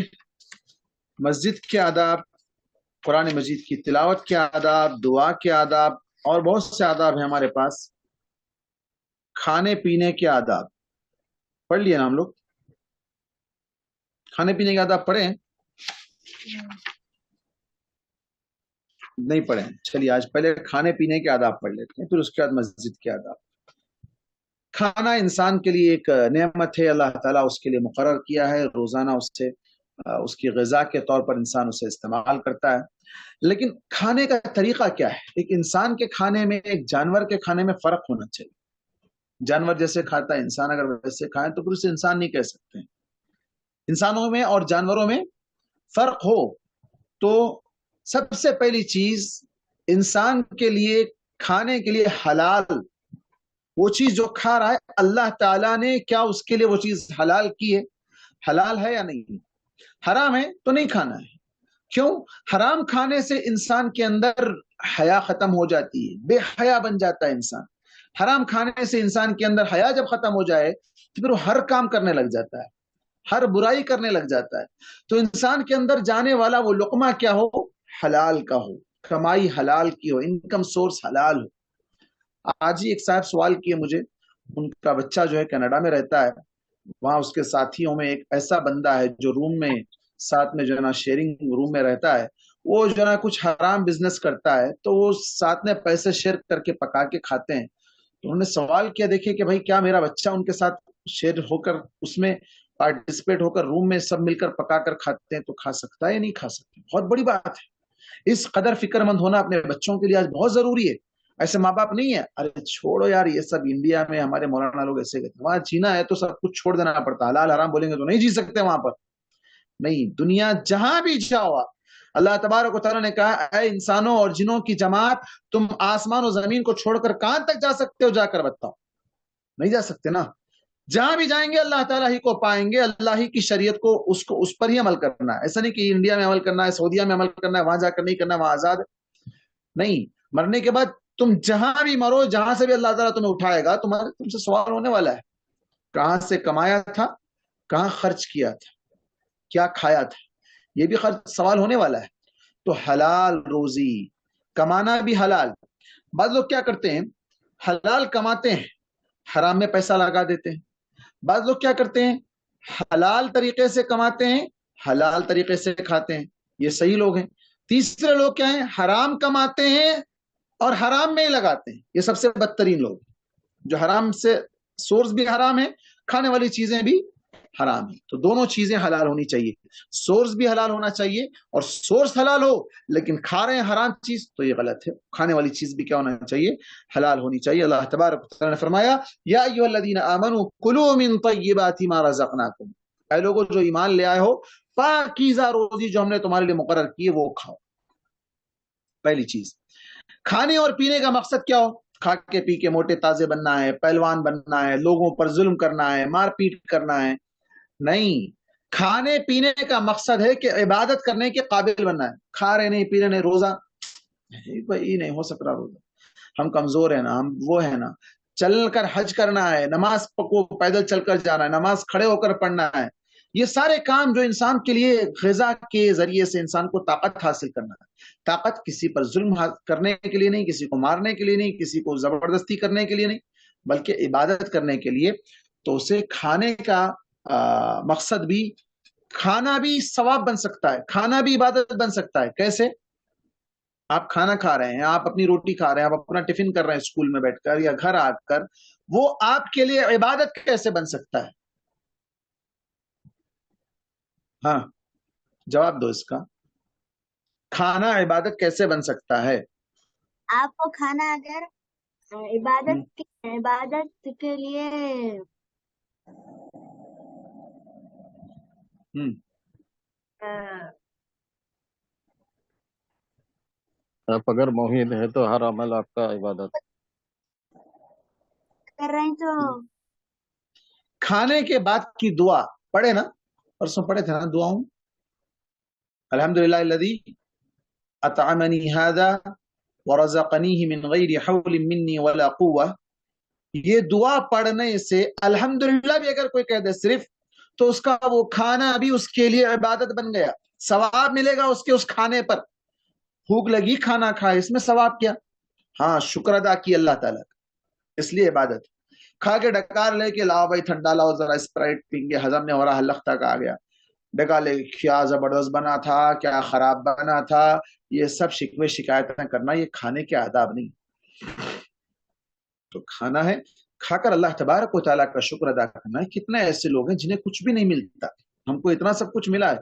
مسجد کے آداب، قرآن مجید کی تلاوت کے آداب، دعا کے آداب، اور بہت سے آداب ہیں ہمارے پاس۔ کھانے پینے کے آداب پڑھ لیے نا ہم لوگ؟ کھانے پینے کے آداب پڑھے ہیں؟ نہیں پڑھے؟ چلیے آج پہلے کھانے پینے کے آداب پڑھ لیتے ہیں، پھر اس کے بعد مسجد کے آداب۔ کھانا انسان کے لیے ایک نعمت ہے، اللہ تعالیٰ اس کے لیے مقرر کیا ہے، روزانہ اس کی غذا کے طور پر انسان اسے استعمال کرتا ہے۔ لیکن کھانے کا طریقہ کیا ہے؟ ایک انسان کے کھانے میں ایک جانور کے کھانے میں فرق ہونا چاہیے۔ جانور جیسے کھاتا ہے، انسان اگر ویسے کھائے تو پھر اسے انسان نہیں کہہ سکتے ہیں۔ انسانوں میں اور جانوروں میں فرق ہو تو سب سے پہلی چیز انسان کے لیے کھانے کے لیے حلال، وہ چیز جو کھا رہا ہے اللہ تعالیٰ نے کیا اس کے لیے وہ چیز حلال کی ہے، حلال ہے یا نہیں؟ حرام ہے تو نہیں کھانا ہے. کیوں؟ حرام کھانے سے انسان کے اندر حیا ختم ہو جاتی ہے، بے حیا بن جاتا ہے انسان. حرام کھانے سے انسان کے اندر حیا جب ختم ہو جائے تو پھر وہ ہر کام کرنے لگ جاتا ہے، ہر برائی کرنے لگ جاتا ہے. تو انسان کے اندر جانے والا وہ لقمہ کیا ہو؟ حلال کا ہو، کمائی حلال کی ہو، انکم سورس حلال ہو. آج ہی ایک صاحب سوال کیے مجھے، ان کا بچہ جو ہے کینیڈا میں رہتا ہے، وہاں اس کے ساتھیوں میں ایک ایسا بندہ ہے جو روم میں ساتھ میں جو ہے نا شیئرنگ روم میں رہتا ہے، وہ جو ہے نا کچھ حرام بزنس کرتا ہے، تو وہ ساتھ میں پیسے شیئر کر کے پکا کے کھاتے ہیں. تو انہوں نے سوال کیا، دیکھیں کہ بھائی کیا میرا بچہ ان کے ساتھ شیئر ہو کر اس میں پارٹیسپیٹ ہو کر روم میں سب مل کر پکا کر کھاتے ہیں تو کھا سکتا ہے یا نہیں کھا سکتا؟ بہت بڑی بات ہے. اس قدر فکر مند ہونا اپنے بچوں کے لیے آج بہت ضروری ہے. ایسے ماں باپ نہیں ہے، ارے چھوڑو یار یہ سب، انڈیا میں ہمارے مولانا لوگ ایسے کہتے ہیں وہاں جینا ہے تو سب کچھ چھوڑ دینا پڑتا، حلال حرام بولیں گے تو نہیں جی سکتے وہاں پر. نہیں، دنیا جہاں بھی جاؤ، اللہ تبارک و تعالیٰ نے کہا اے انسانوں اور جنوں کی جماعت، تم آسمان و زمین کو چھوڑ کر کہاں تک جا سکتے ہو؟ جا کر بتاؤ. نہیں جا سکتے نا. جہاں بھی جائیں گے اللہ تعالیٰ ہی کو پائیں گے، اللہ ہی کی شریعت کو اس پر ہی عمل کرنا ہے. ایسا نہیں کہ انڈیا میں عمل کرنا ہے، سعودیہ میں عمل کرنا ہے، وہاں جا کر نہیں کرنا، وہاں آزاد ہے. نہیں، مرنے کے بعد تم جہاں بھی مرو، جہاں سے بھی اللہ تعالیٰ تمہیں اٹھائے گا، تم سے سوال ہونے والا ہے، کہاں سے کمایا تھا، کہاں خرچ کیا تھا، کیا کھایا تھا، یہ بھی سوال ہونے والا ہے. تو حلال روزی کمانا بھی حلال. بعض لوگ کیا کرتے ہیں، حلال کماتے ہیں، حرام میں پیسہ لگا دیتے ہیں. بعض لوگ کیا کرتے ہیں، حلال طریقے سے کماتے ہیں، حلال طریقے سے کھاتے ہیں، یہ صحیح لوگ ہیں. تیسرے لوگ کیا ہیں، حرام کماتے ہیں اور حرام میں ہی لگاتے ہیں. یہ سب سے بدترین لوگ، جو حرام سے سورس بھی حرام ہے، کھانے والی چیزیں بھی حرام ہے. تو دونوں چیزیں حلال ہونی چاہیے، سورس بھی حلال ہونا چاہیے اور سورس حلال ہو لیکن کھا رہے ہیں حرام چیز تو یہ غلط ہے. کھانے والی چیز بھی کیا ہونا چاہیے، حلال ہونی چاہیے. اللہ تبارک و تعالی نے فرمایا یا ایھا الذین آمنوا کلوا من طیبات ما رزقناکم، اے لوگوں جو ایمان لے آئے ہو، پاکیزہ روزی جو ہم نے تمہارے لیے مقرر کی ہے وہ کھاؤ. پہلی چیز. کھانے اور پینے کا مقصد کیا ہو؟ کھا کے پی کے موٹے تازے بننا ہے، پہلوان بننا ہے، لوگوں پر ظلم کرنا ہے، مار پیٹ کرنا ہے؟ نہیں، کھانے پینے کا مقصد ہے کہ عبادت کرنے کے قابل بننا ہے. کھا رہے نہیں، پی رہے نہیں، روزہ بھائی نہیں ہو سک رہا، روزہ ہم کمزور ہیں نا، ہم وہ ہے نا. چل کر حج کرنا ہے، نماز کو پیدل چل کر جانا ہے، نماز کھڑے ہو کر پڑھنا ہے. یہ سارے کام جو انسان کے لیے غذا کے ذریعے سے انسان کو طاقت حاصل کرنا ہے. طاقت کسی پر ظلم کرنے کے لیے نہیں، کسی کو مارنے کے لیے نہیں، کسی کو زبردستی کرنے کے لیے نہیں، بلکہ عبادت کرنے کے لیے. تو اسے کھانے کا مقصد بھی، کھانا بھی ثواب بن سکتا ہے، کھانا بھی عبادت بن سکتا ہے. کیسے؟ آپ کھانا کھا رہے ہیں، آپ اپنی روٹی کھا رہے ہیں، آپ اپنا ٹفن کر رہے ہیں اسکول میں بیٹھ کر یا گھر آ کر، وہ آپ کے لیے عبادت کیسے بن سکتا ہے؟ ہاں جواب دو اس کا. کھانا عبادت کیسے بن سکتا ہے؟ آپ کو کھانا اگر عبادت کے لیے آپ اگر موحد ہے تو ہر عمل آپ کا عبادت. کر رہے ہیں تو کھانے کے بعد کی دعا پڑھے نا، پرسوں پڑھے تھے نا دعاؤں، الحمدللہ الذی اطعمنی ھذا ورزقنیہ من غیر حول منی ولا قوہ. یہ دعا پڑھنے سے الحمدللہ بھی اگر کوئی کہہ دے صرف، تو اس کا وہ کھانا بھی اس کے لیے عبادت بن گیا، ثواب ملے گا اس کے اس کھانے پر. بھوک لگی کھانا کھائے، اس میں ثواب کیا؟ ہاں شکر ادا کی اللہ تعالیٰ کا، اس لیے عبادت. کھا کے ڈکار لے کے لاؤ بھائی ٹھنڈا لاؤ، ذرا اسپرائٹ پئیں گے، ہضم نہیں ہو رہا، حلق تک آ گیا. ڈکا لے کیا زبردست بنا تھا، کیا خراب بنا تھا، یہ سب شکوے شکایتیں کرنا یہ کھانے کے آداب نہیں. تو کھانا ہے، کھا کر اللہ تبارک و تعالیٰ کا شکر ادا کرنا ہے. کتنے ایسے لوگ ہیں جنہیں کچھ بھی نہیں ملتا، ہم کو اتنا سب کچھ ملا ہے،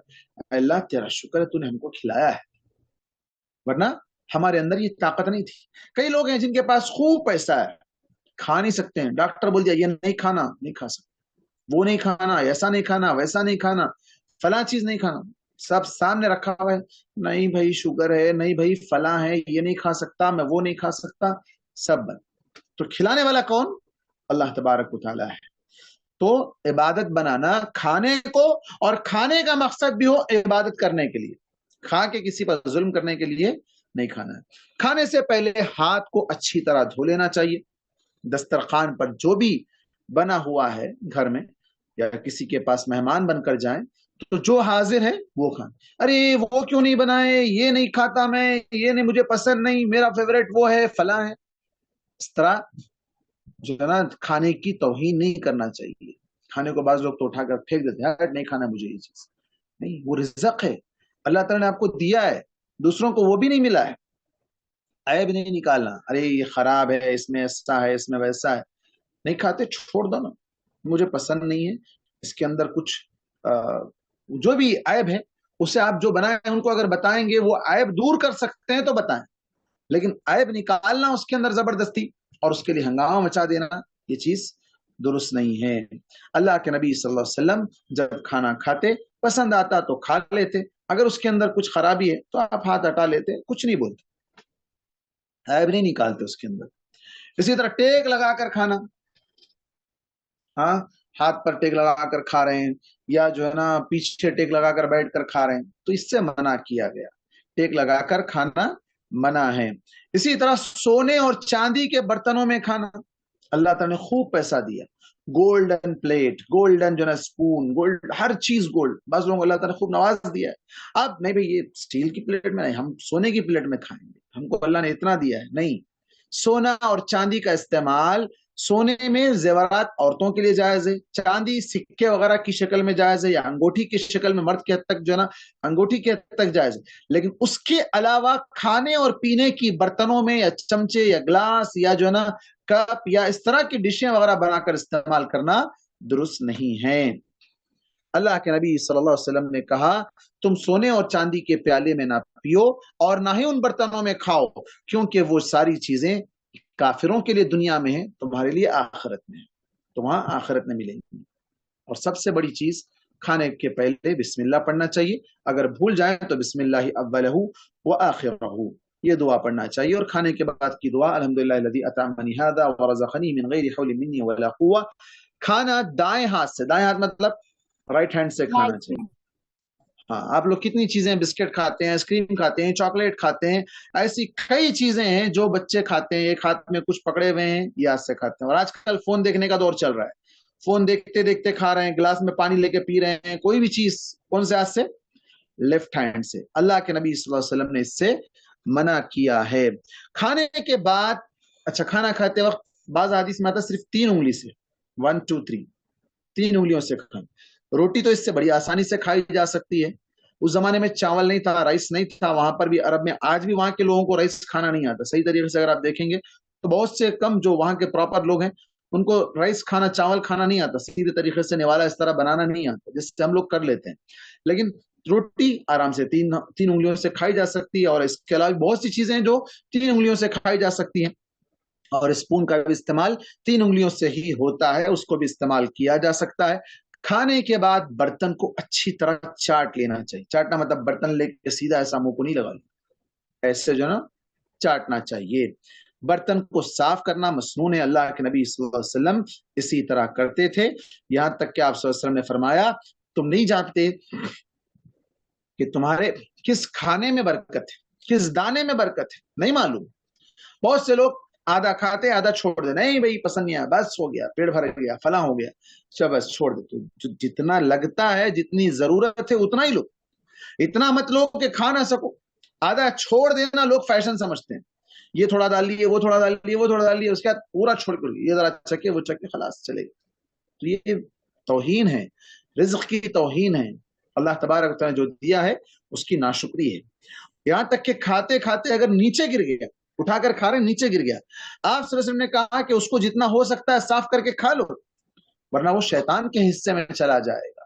اللہ تیرا شکر ہے تو نے ہم کو کھلایا ہے، ورنہ ہمارے اندر یہ طاقت نہیں تھی. کئی لوگ ہیں جن کے پاس خوب پیسہ ہے، کھا نہیں سکتے ہیں، ڈاکٹر بول دیا یہ نہیں کھانا، نہیں کھا سکتے، وہ نہیں کھانا، ایسا نہیں کھانا، ویسا نہیں کھانا، فلاں چیز نہیں کھانا. سب سامنے رکھا ہوا ہے، نہیں بھائی شوگر ہے، نہیں بھائی فلاں ہے، یہ نہیں کھا سکتا، میں وہ نہیں کھا سکتا، سب بند. تو کھلانے والا کون؟ اللہ تبارک و تعالیٰ ہے. تو عبادت بنانا کھانے کو، اور کھانے کا مقصد بھی ہو عبادت کرنے کے لیے، کھا کے کسی پر ظلم کرنے کے لیے نہیں کھانا ہے. کھانے سے پہلے ہاتھ کو اچھی طرح دھو لینا چاہیے. دسترخوان پر جو بھی بنا ہوا ہے گھر میں، یا کسی کے پاس مہمان بن کر جائیں تو جو حاضر ہے وہ کھائیں. ارے وہ کیوں نہیں بنائے، یہ نہیں کھاتا میں، یہ نہیں مجھے پسند نہیں، میرا فیوریٹ وہ ہے فلاں ہے. اس طرح جو ہے نا کھانے کی توہین نہیں کرنا چاہیے. کھانے کو بعض لوگ تو اٹھا کر پھینک دیتے ہیں، نہیں کھانا مجھے یہ چیز نہیں. وہ رزق ہے، اللہ تعالیٰ نے آپ کو دیا ہے، دوسروں کو وہ بھی نہیں ملا ہے. عیب نہیں نکالنا، ارے یہ خراب ہے، اس میں ایسا ہے، اس میں ویسا ہے، نہیں کھاتے چھوڑ دو نا، مجھے پسند نہیں ہے، اس کے اندر کچھ جو بھی عیب ہے اسے آپ جو بنائیں ان کو اگر بتائیں گے وہ عیب دور کر سکتے ہیں تو بتائیں. لیکن عیب نکالنا اس کے اندر زبردستی اور اس کے لیے ہنگامہ مچا دینا، یہ چیز درست نہیں ہے. اللہ کے نبی صلی اللہ علیہ وسلم جب کھانا کھاتے پسند آتا تو کھا لیتے، اگر اس کے اندر کچھ خرابی ہے تو آپ ہاتھ ہٹا لیتے، کچھ نہیں بولتے، عیب نہیں نکالتے اس کے اندر. اسی طرح ٹیک لگا کر کھانا، ہاں ہاتھ پر ٹیک لگا کر کھا رہے ہیں، یا جو ہے نا پیچھے ٹیک لگا کر بیٹھ کر کھا رہے ہیں، تو اس سے منع کیا گیا. ٹیک لگا کر کھانا منع ہے. اسی طرح سونے اور چاندی کے برتنوں میں کھانا، اللہ تعالیٰ نے خوب پیسہ دیا، گولڈن پلیٹ، گولڈن جو ہے اسپون، گولڈ، ہر چیز گولڈ. بعض لوگوں کو اللہ تعالیٰ نے خوب نواز دیا ہے. اب نہیں بھائی یہ اسٹیل کی پلیٹ میں نہیں، ہم سونے کی پلیٹ میں کھائیں گے، ہم کو اللہ نے اتنا دیا ہے. نہیں، سونا اور چاندی کا استعمال، سونے میں زیورات عورتوں کے لیے جائز ہے، چاندی سکے وغیرہ کی شکل میں جائز ہے، یا انگوٹھی کی شکل میں مرد کے حد تک جو ہے نا انگوٹھی کے حد تک جائز ہے. لیکن اس کے علاوہ کھانے اور پینے کی برتنوں میں، یا چمچے یا گلاس یا جو ہے نا کپ یا اس طرح کی ڈشیں وغیرہ بنا کر استعمال کرنا درست نہیں ہے. اللہ کے نبی صلی اللہ علیہ وسلم نے کہا تم سونے اور چاندی کے پیالے میں نہ پیو اور نہ ہی ان برتنوں میں کھاؤ، کیونکہ وہ ساری چیزیں کافروں کے لیے دنیا میں ہیں، تمہارے لیے آخرت میں ہیں، تو وہاں آخرت میں ملیں گی. اور سب سے بڑی چیز، کھانے کے پہلے بسم اللہ پڑھنا چاہیے. اگر بھول جائیں تو بسم اللہ اولہ وآخرہ، یہ دعا پڑھنا چاہیے. اور کھانے کے بعد کی دعا الحمدللہ الذی اطعمنی ھذا ورزقنی من غیر حول منی ولا قوہ. کھانا دائیں ہاتھ سے، دائیں ہاتھ مطلب رائٹ ہینڈ سے کھانا چاہیے. ہاں آپ لوگ کتنی چیزیں بسکٹ کھاتے ہیں، آئس کریم کھاتے ہیں، چاکلیٹ کھاتے ہیں، ایسی کئی چیزیں ہیں جو بچے کھاتے ہیں، ایک ہاتھ میں کچھ پکڑے ہوئے ہیں یہ ہاتھ سے کھاتے ہیں. اور آج کل فون دیکھنے کا دور چل رہا ہے، فون دیکھتے دیکھتے کھا رہے ہیں، گلاس میں پانی لے کے پی رہے ہیں، کوئی بھی چیز کون سے ہاتھ سے؟ لیفٹ ہینڈ سے. اللہ کے نبی صلی اللہ علیہ وسلم نے اس سے منع کیا ہے. کھانے کے بعد، اچھا کھانا کھاتے وقت بعض حدیث میں آتا صرف 3 انگلی سے، 1 2 3 3 انگلیوں سے کھانا. روٹی تو اس سے بڑی آسانی سے کھائی جا سکتی ہے. اس زمانے میں چاول نہیں تھا، رائس نہیں تھا، وہاں پر بھی عرب میں آج بھی وہاں کے لوگوں کو رائس کھانا نہیں آتا صحیح طریقے سے. اگر آپ دیکھیں گے تو بہت سے کم جو وہاں کے پراپر لوگ ہیں ان کو رائس کھانا، چاول کھانا نہیں آتا سیدھے طریقے سے، نوالا اس طرح بنانا نہیں آتا جس سے ہم لوگ کر لیتے ہیں. لیکن روٹی آرام سے 3 انگلیوں سے کھائی جا سکتی ہے. اور اس کے علاوہ بہت سی چیزیں ہیں جو 3 انگلیوں سے کھائی جا سکتی ہیں. اور اسپون کا بھی استعمال 3 انگلیوں سے ہی ہوتا ہے، اس کو بھی استعمال کیا جا سکتا ہے. کھانے کے بعد برتن کو اچھی طرح چاٹ لینا چاہیے. چاٹنا مطلب برتن لے کے سیدھا ایسا منہ کو نہیں لگا لیا، ایسے جو نا چاٹنا چاہیے. برتن کو صاف کرنا مسنون ہے، اللہ کے نبی صلی اللہ علیہ وسلم اسی طرح کرتے تھے. یہاں تک کہ آپ صلی اللہ علیہ وسلم نے فرمایا تم نہیں جانتے کہ تمہارے کس کھانے میں برکت ہے، کس دانے میں برکت ہے، نہیں معلوم. بہت سے لوگ آدھا کھاتے آدھا چھوڑ دے، نہیں بھائی پسند نہیں آیا، بس ہو گیا، پیٹ بھر گیا، فلاں ہو گیا، اچھا بس چھوڑ دے. تو جتنا لگتا ہے، جتنی ضرورت ہے اتنا ہی لو، اتنا مت لو کہ کھا نہ سکو. آدھا چھوڑ دینا لوگ فیشن سمجھتے ہیں، یہ تھوڑا ڈال لیے، وہ تھوڑا ڈال لیے، وہ تھوڑا ڈال لیے، اس کے بعد پورا چھوڑ کر یہ ذرا چکے وہ چکے خلاص چلے گا. تو یہ توہین ہے، رزق کی توہین ہے. اللہ تبارک و تعالیٰ جو دیا ہے اس کی ناشکری ہے. یہاں تک کہ کھاتے کھاتے اگر نیچے گر گیا، اٹھا کر کھا رہے ہیں نیچے گر گیا، آپ صلی اللہ علیہ وسلم نے کہا کہ اس کو جتنا ہو سکتا ہے صاف کر کے کھا لو، ورنہ وہ شیطان کے حصے میں چلا جائے گا.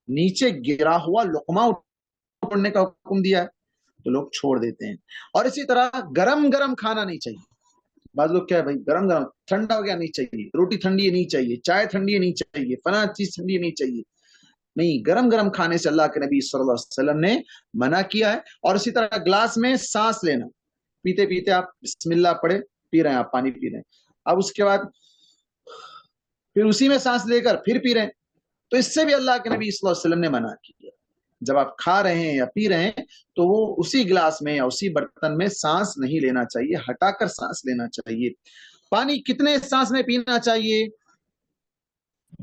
نیچے گرا ہوا لقمہ اٹھانے کا حکم دیا ہے تو لوگ چھوڑ دیتے ہیں. اور اسی طرح گرم گرم کھانا نہیں چاہیے. بعض لوگ کیا ہے بھائی گرم گرم ٹھنڈا ہو گیا نہیں چاہیے، روٹی ٹھنڈی نہیں چاہیے، چائے ٹھنڈی نہیں چاہیے، فلاں چیز ٹھنڈی نہیں چاہیے. نہیں، گرم گرم کھانے سے اللہ کے نبی صلی اللہ علیہ وسلم نے منع کیا ہے. اور اسی طرح گلاس میں سانس لینا، پیتے پیتے آپ بسم اللہ پڑھے، پی رہے ہیں، آپ پانی پی رہے ہیں، اب اس کے بعد پھر اسی میں سانس لے کر پھر پی رہے ہیں، تو اس سے بھی اللہ کے نبی صلی اللہ علیہ وسلم نے منع کیا. جب آپ کھا رہے ہیں یا پی رہے ہیں تو وہ اسی گلاس میں یا اسی برتن میں سانس نہیں لینا چاہیے، ہٹا کر سانس لینا چاہیے. پانی کتنے سانس میں پینا چاہیے؟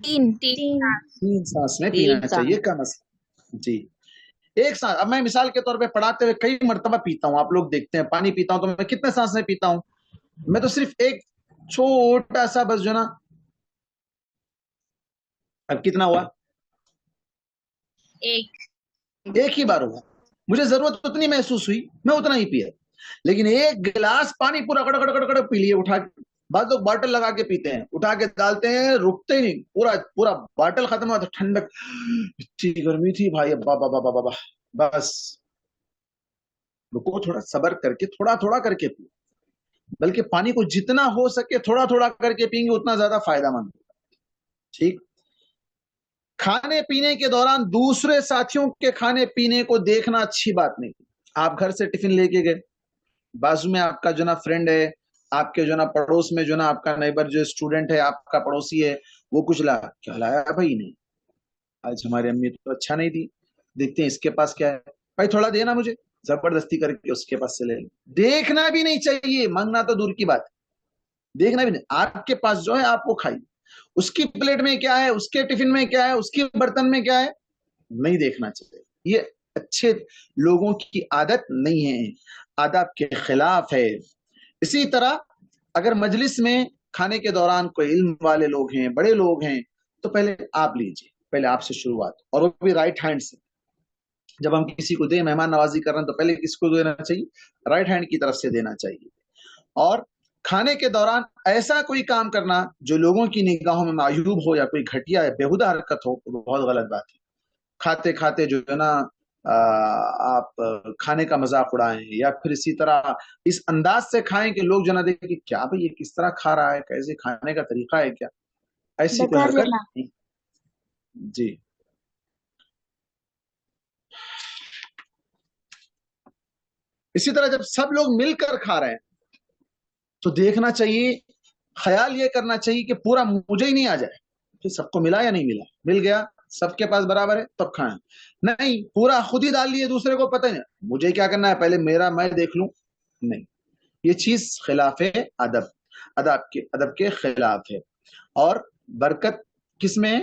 3 سانس میں پینا چاہیے کم از کم. جی، ایک سانس. اب میں مثال کے طور پہ پڑھاتے ہوئے کئی مرتبہ پیتا ہوں، آپ لوگ دیکھتے ہیں پانی پیتا ہوں تو میں کتنے سانس میں پیتا ہوں؟ میں تو صرف ایک چھوٹا سا بس جو نا، اب کتنا ہوا؟ ایک ہی بار ہوا. مجھے ضرورت اتنی محسوس ہوئی، میں اتنا ہی پیا. لیکن ایک گلاس پانی پورا کڑ کڑ کڑ کڑ پی لیے اٹھا کے. بعض لوگ باٹل لگا کے پیتے ہیں، اٹھا کے ڈالتے ہیں، رکتے ہی نہیں، پورا پورا باٹل ختم ہوا تو ٹھنڈک، اتنی گرمی تھی بھائی، بابا بابا بابا. بس رکو، تھوڑا صبر کر کے تھوڑا تھوڑا کر کے پیو. بلکہ پانی کو جتنا ہو سکے تھوڑا تھوڑا کر کے پئیں گے اتنا زیادہ فائدہ مند ہوگا. ٹھیک. کھانے پینے کے دوران دوسرے ساتھیوں کے کھانے پینے کو دیکھنا اچھی بات نہیں. آپ گھر سے ٹفن لے کے گئے، بازو میں آپ کا جو نا فرینڈ ہے، آپ کے جو نا پڑوس میں جو نا آپ کا نیبر جو اسٹوڈنٹ ہے، آپ کا پڑوسی ہے، وہ کچھ لایا، کیا لایا بھائی؟ نہیں، آج ہماری امی تو اچھا نہیں دی، دیکھتے ہیں اس کے پاس کیا ہے، بھائی تھوڑا دینا مجھے، زبردستی کر کے اس کے پاس سے لے لیں. دیکھنا بھی نہیں چاہیے، مانگنا تو دور کی بات ہے، دیکھنا بھی نہیں. آپ کے پاس جو ہے آپ وہ کھائیے، اس کی پلیٹ میں کیا ہے، اس کے ٹفن میں کیا ہے، اس کی برتن میں کیا ہے، نہیں دیکھنا چاہیے. یہ اچھے لوگوں کی عادت نہیں ہے، آداب کے خلاف ہے. اسی طرح اگر مجلس میں کھانے کے دوران کوئی علم والے لوگ ہیں، بڑے لوگ ہیں، تو پہلے آپ لیجئے، پہلے آپ سے شروعات، اور وہ بھی رائٹ ہینڈ سے. جب ہم کسی کو دیں، مہمان نوازی کر رہے ہیں، تو پہلے کس کو دینا چاہیے؟ رائٹ ہینڈ کی طرف سے دینا چاہیے. اور کھانے کے دوران ایسا کوئی کام کرنا جو لوگوں کی نگاہوں میں معیوب ہو یا کوئی گھٹیا یا بیہودہ حرکت ہو، وہ بہت غلط بات ہے. کھاتے کھاتے جو ہے نا آپ کھانے کا مذاق اڑائیں، یا پھر اسی طرح اس انداز سے کھائیں کہ لوگ جو نا دیکھیں کہ کیا بھئی یہ کس طرح کھا رہا ہے، کیسے کھانے کا طریقہ ہے کیا، ایسی کوئی حرکت نہیں. جی. اسی طرح جب سب لوگ مل کر کھا رہے ہیں تو دیکھنا چاہیے، خیال یہ کرنا چاہیے کہ پورا مجھے ہی نہیں آ جائے، پھر سب کو ملا یا نہیں ملا، مل گیا سب کے پاس برابر ہے تب کھائیں. نہیں، پورا خود ہی ڈال لیے، دوسرے کو پتہ نہیں مجھے کیا کرنا ہے، پہلے میرا میں دیکھ لوں. نہیں، یہ چیز خلاف ادب کے خلاف ہے. اور برکت کس میں؟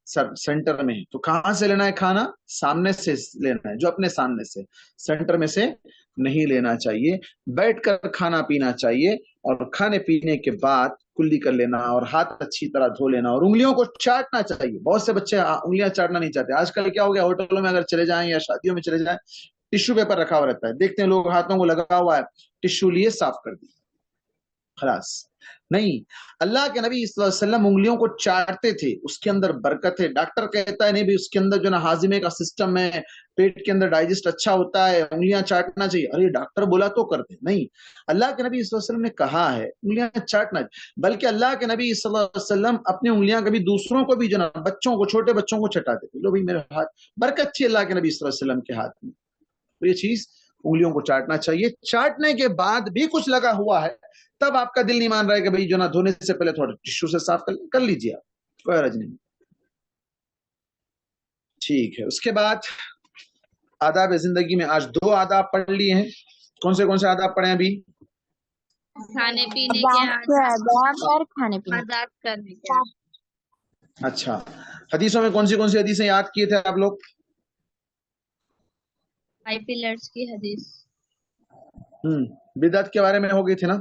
سینٹر میں. تو کہاں سے لینا ہے کھانا؟ سامنے سے لینا ہے، جو اپنے سامنے سے، سینٹر میں سے نہیں لینا چاہیے. بیٹھ کر کھانا پینا چاہیے، اور کھانے پینے کے بعد کلی کر لینا، اور ہاتھ اچھی طرح دھو لینا، اور انگلیوں کو چاٹنا چاہیے. بہت سے بچے انگلیاں چاٹنا نہیں چاہتے. آج کل کیا ہو گیا، ہوٹلوں میں اگر چلے جائیں یا شادیوں میں چلے جائیں، ٹشو پیپر رکھا ہوا رہتا ہے، دیکھتے ہیں لوگ ہاتھوں کو لگا ہوا ہے، ٹشو لیے صاف کر دی، خلاص. نہیں، اللہ کے نبی صلی اللہ علیہ وسلم انگلیوں کو چاٹتے تھے، اس کے اندر برکت ہے. ڈاکٹر کہتا ہے نہیں بھی اس کے اندر جو نا ہاضمے کا سسٹم ہے، پیٹ کے اندر ڈائجسٹ اچھا ہوتا ہے، انگلیاں چاٹنا چاہیے. ارے ڈاکٹر بولا تو کرتے نہیں. اللہ کے نبی صلی اللہ علیہ وسلم نے کہا ہے انگلیاں چاٹنا، بلکہ اللہ کے نبی صلی اللہ علیہ وسلم اپنی انگلیاں کبھی دوسروں کو بھی جو نا بچوں کو، چھوٹے بچوں کو چٹاتے تھے. لو بھائی میرے ہاتھ، برکت تھی اللہ کے نبی صلی اللہ علیہ وسلم کے ہاتھ میں. تو یہ چیز انگلیوں کو چاٹنا چاہیے. چاٹنے کے بعد بھی کچھ لگا ہوا ہے، تب آپ کا دل نہیں مان رہا ہے کہ بھئی جو نا دھونے سے پہلے تھوڑا ٹشو سے صاف کر لیجیے، آپ کوئی حرج نہیں. ٹھیک ہے. اس کے بعد آداب زندگی میں آج 2 آداب پڑھ لیے ہیں. کون سے آداب پڑھے ہیں ابھی؟ کھانے پینے کے آداب اور کھانے پینے آداب کرنے کے. اچھا، حدیثوں میں کون سی حدیثیں یاد کیے تھے آپ لوگ؟ 5 پلرز کی حدیث. بدعت کے بارے میں ہو گئی تھی نا،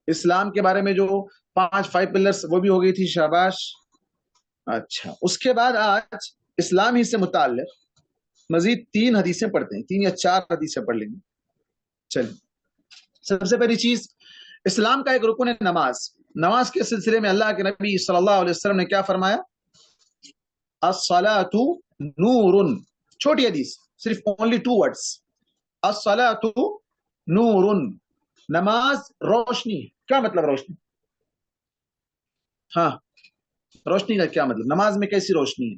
اسلام کے بارے میں جو 5 پلرز وہ بھی ہو گئی تھی، شاباش. اچھا، اس کے بعد آج اسلام ہی سے متعلق مزید 3 حدیثیں پڑھتے ہیں، 3 یا 4 حدیثیں پڑھ لیں گے. چلیے، سب سے پہلی چیز، اسلام کا ایک رکن ہے نماز. نماز کے سلسلے میں اللہ کے نبی صلی اللہ علیہ وسلم نے کیا فرمایا؟ الصلاۃ نور. چھوٹی حدیث، صرف only 2 words. الصلاۃ نور، نماز روشنی. کیا مطلب روشنی؟ ہاں، روشنی کا کیا مطلب؟ نماز میں کیسی روشنی ہے؟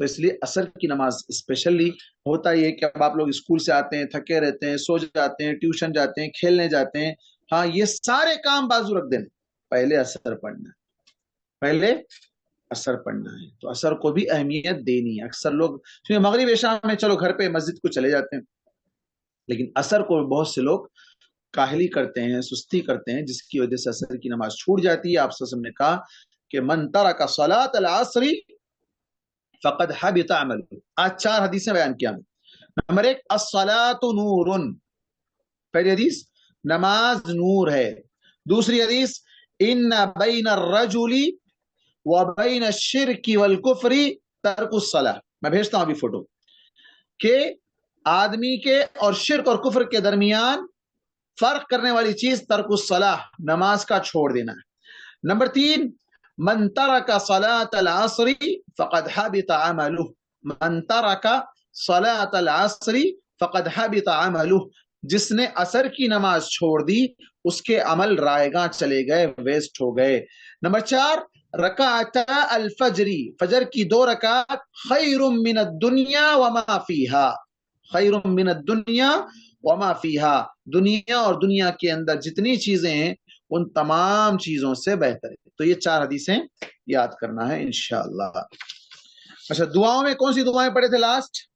تو اس لیے عصر کی نماز اسپیشلی ہوتا یہ کہ اب آپ لوگ اسکول سے آتے ہیں، تھکے رہتے ہیں، سو جاتے ہیں، ٹیوشن جاتے ہیں، کھیلنے جاتے ہیں، ہاں یہ سارے کام بازو رکھ دینا، پہلے عصر پڑھنا ہے، پہلے عصر پڑھنا ہے. تو عصر کو بھی اہمیت دینی ہے. اکثر لوگ مغرب عشاء میں چلو گھر پہ مسجد کو چلے جاتے ہیں، لیکن عصر کو بہت سے لوگ کاہلی کرتے ہیں، سستی کرتے ہیں، جس کی وجہ سے عصر کی نماز چھوٹ جاتی ہے. آپ صلی اللہ علیہ وسلم نے کہا کہ من ترک صلاۃ العصر فقد حبط عمله. آج 4 حدیثیں بیان کیا. نمبر 1 الصلاۃ نور، پہلی حدیث نماز نور ہے. دوسری حدیث ان بین الرجل وبین الشرک والکفر ترک الصلاۃ. میں بھیجتا ہوں ابھی فوٹو کہ آدمی کے اور شرک اور کفر کے درمیان فرق کرنے والی چیز ترک الصلاۃ، نماز کا چھوڑ دینا ہے. نمبر 3 من ترک صلاۃ العصر فقد حبط عمله. من ترک صلاۃ العصر فقد حبط عمله. جس نے عصر کی نماز چھوڑ دی اس کے عمل رائے گاں چلے گئے، ویسٹ ہو گئے. نمبر 4 رکعتا الفجر، فجر کی 2 رکعت خیر من الدنیا وما فیہا. خیر من الدنیا وما فیہا، دنیا اور دنیا کے اندر جتنی چیزیں ہیں ان تمام چیزوں سے بہتر ہے. تو یہ 4 حدیثیں یاد کرنا ہے انشاءاللہ. اچھا دعاؤں میں کون سی دعائیں پڑھے تھے لاسٹ؟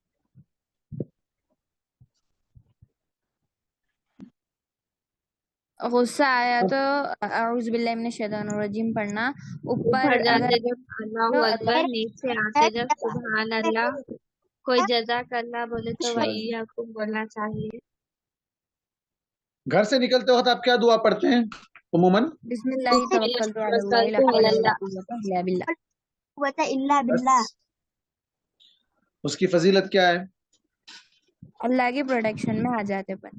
غصہ آیا تو اعوذ باللہ من الشیطان الرجیم پڑھنا. اوپر جاتے جب اللہ اکبر، نیچے آتے جب سبحان اللہ، کوئی جزاک اللہ بولے تو وہی آپ کو بولنا چاہیے. گھر سے نکلتے وقت آپ کیا دعا پڑھتے ہیں عموماً؟ بسم اللہ توکلت علی اللہ لا حول ولا قوۃ الا باللہ. قوة الا باللہ. اس کی فضیلت کیا ہے؟ اللہ کی پروٹیکشن میں آ جاتے پر.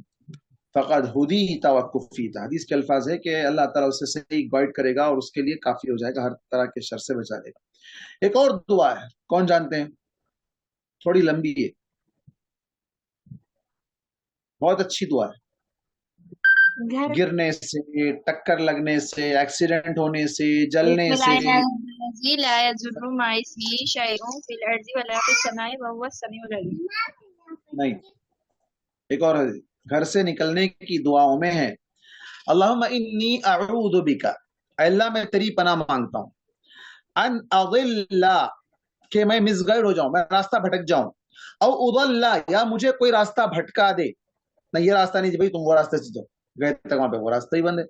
فقد ہدیت وکفیت، حدیث کے الفاظ ہے کہ اللہ تعالیٰ اسے صحیح گائیڈ کرے گا اور اس کے لیے کافی ہو جائے گا، ہر طرح کے شر سے بچا لے گا. ایک اور دعا ہے، کون جانتے ہیں؟ تھوڑی لمبی ہے، بہت اچھی دعا ہے. گرنے سے، ٹکر لگنے سے، ایکسیڈنٹ ہونے سے، جلنے سے. لا يضر مع اسمه شيء في الارض ولا في السماء وهو السميع العليم. نہیں، ایک اور ہے، گھر سے نکلنے کی دعاؤں میں ہے اللہم انی اعوذ بک، اے اللہ میں تیری پناہ مانگتا ہوں، ان اضل، کہ میں مس گائیڈ ہو جاؤں، میں راستہ بھٹک جاؤں، او اضل، یا مجھے کوئی راستہ بھٹکا دے، نہ یہ راستہ نہیں بھائی تم وہ راستہ سے جاؤ، گئے تک وہاں پہ وہ راستہ ہی بند ہے.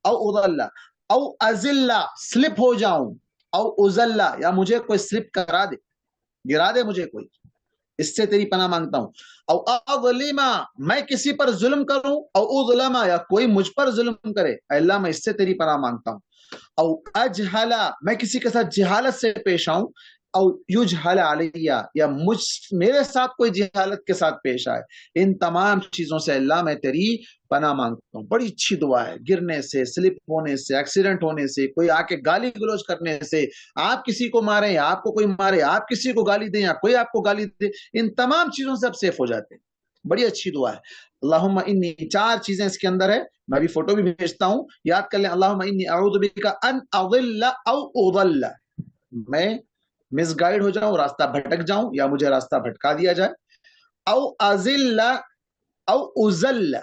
او اضل او ازل، سلپ ہو جاؤں، او ازل، یا مجھے کوئی سلپ کرا دے، گرا دے مجھے کوئی، اس سے تیری پناہ مانگتا ہوں. او اظلم، میں کسی پر ظلم کروں، او اظلم، یا کوئی مجھ پر ظلم کرے، اے اللہ میں اس سے تیری پناہ مانگتا ہوں. او اجہل، میں کسی کے ساتھ جہالت سے پیش آؤں، او یجہل علیہ، یا میرے ساتھ کوئی جہالت کے ساتھ پیش آئے. ان تمام چیزوں سے اللہ میں تیری پناہ مانگتا ہوں. بڑی اچھی دعا ہے. گرنے سے، سلپ ہونے سے، ایکسیڈنٹ ہونے سے، کوئی آ کے گالی گلوچ کرنے سے، آپ کسی کو ماریں یا آپ کو کوئی مارے، آپ کسی کو گالی دیں یا کوئی آپ کو گالی دے، ان تمام چیزوں سے آپ سیف ہو جاتے ہیں. بڑی اچھی دعا ہے. اللہم انی، 4 چیزیں اس کے اندر ہے، میں بھی فوٹو بھی بھیجتا ہوں، یاد کر لیں. اللہم انی اعوذ بک ان اضل او اضل، میں مس گائیڈ ہو جاؤں، راستہ بھٹک جاؤں، یا مجھے راستہ بھٹکا دیا جائے. او ازل او ازل،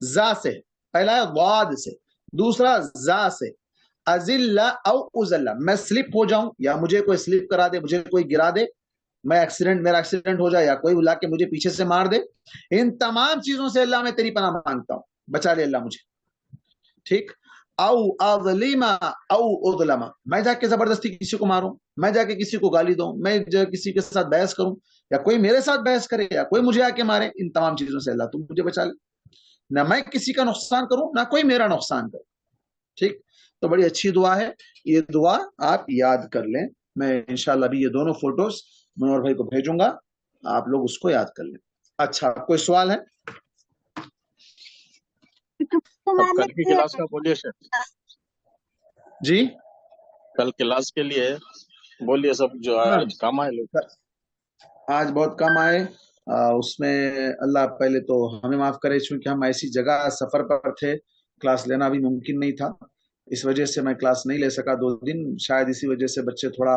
زا سے، پہلا ہے ضاد سے، دوسرا زا سے. ازل او ازل، میں سلپ ہو جاؤں، یا مجھے کوئی سلپ کرا دے، مجھے کوئی گرا دے، میرا ایکسیڈنٹ ہو جائے، یا کوئی بلا کے مجھے پیچھے سے مار دے. ان تمام چیزوں سے اللہ میں تیری پناہ مانگتا ہوں، بچا لے اللہ مجھے. ٹھیک. او اظلم او اظلم، میں جا کے زبردستی کسی کو ماروں، میں جا کے کسی کو گالی دوں، میں جا کسی کے ساتھ بحث کروں، یا کوئی میرے ساتھ بحث کرے، یا کوئی مجھے آ کے مارے. ان تمام چیزوں سے اللہ تم مجھے بچا لے، نہ میں کسی کا نقصان کروں، نہ کوئی میرا نقصان کرے. ٹھیک. تو بڑی اچھی دعا ہے، یہ دعا آپ یاد کر لیں. میں انشاءاللہ بھی یہ دونوں فوٹوز منور بھائی کو بھیجوں گا، آپ لوگ اس کو یاد کر لیں. اچھا کوئی سوال ہے؟ کل کی کلاس کا بولیے سر. جی کل کلاس کے لیے بولیے سب جو آج کام آئے لوگ. آج بہت کم آئے. اس میں اللہ پہلے تو ہمیں معاف کرے، چونکہ ہم ایسی جگہ سفر پر تھے، کلاس لینا بھی ممکن نہیں تھا، اس وجہ سے میں کلاس نہیں لے سکا 2 دن. شاید اسی وجہ سے بچے تھوڑا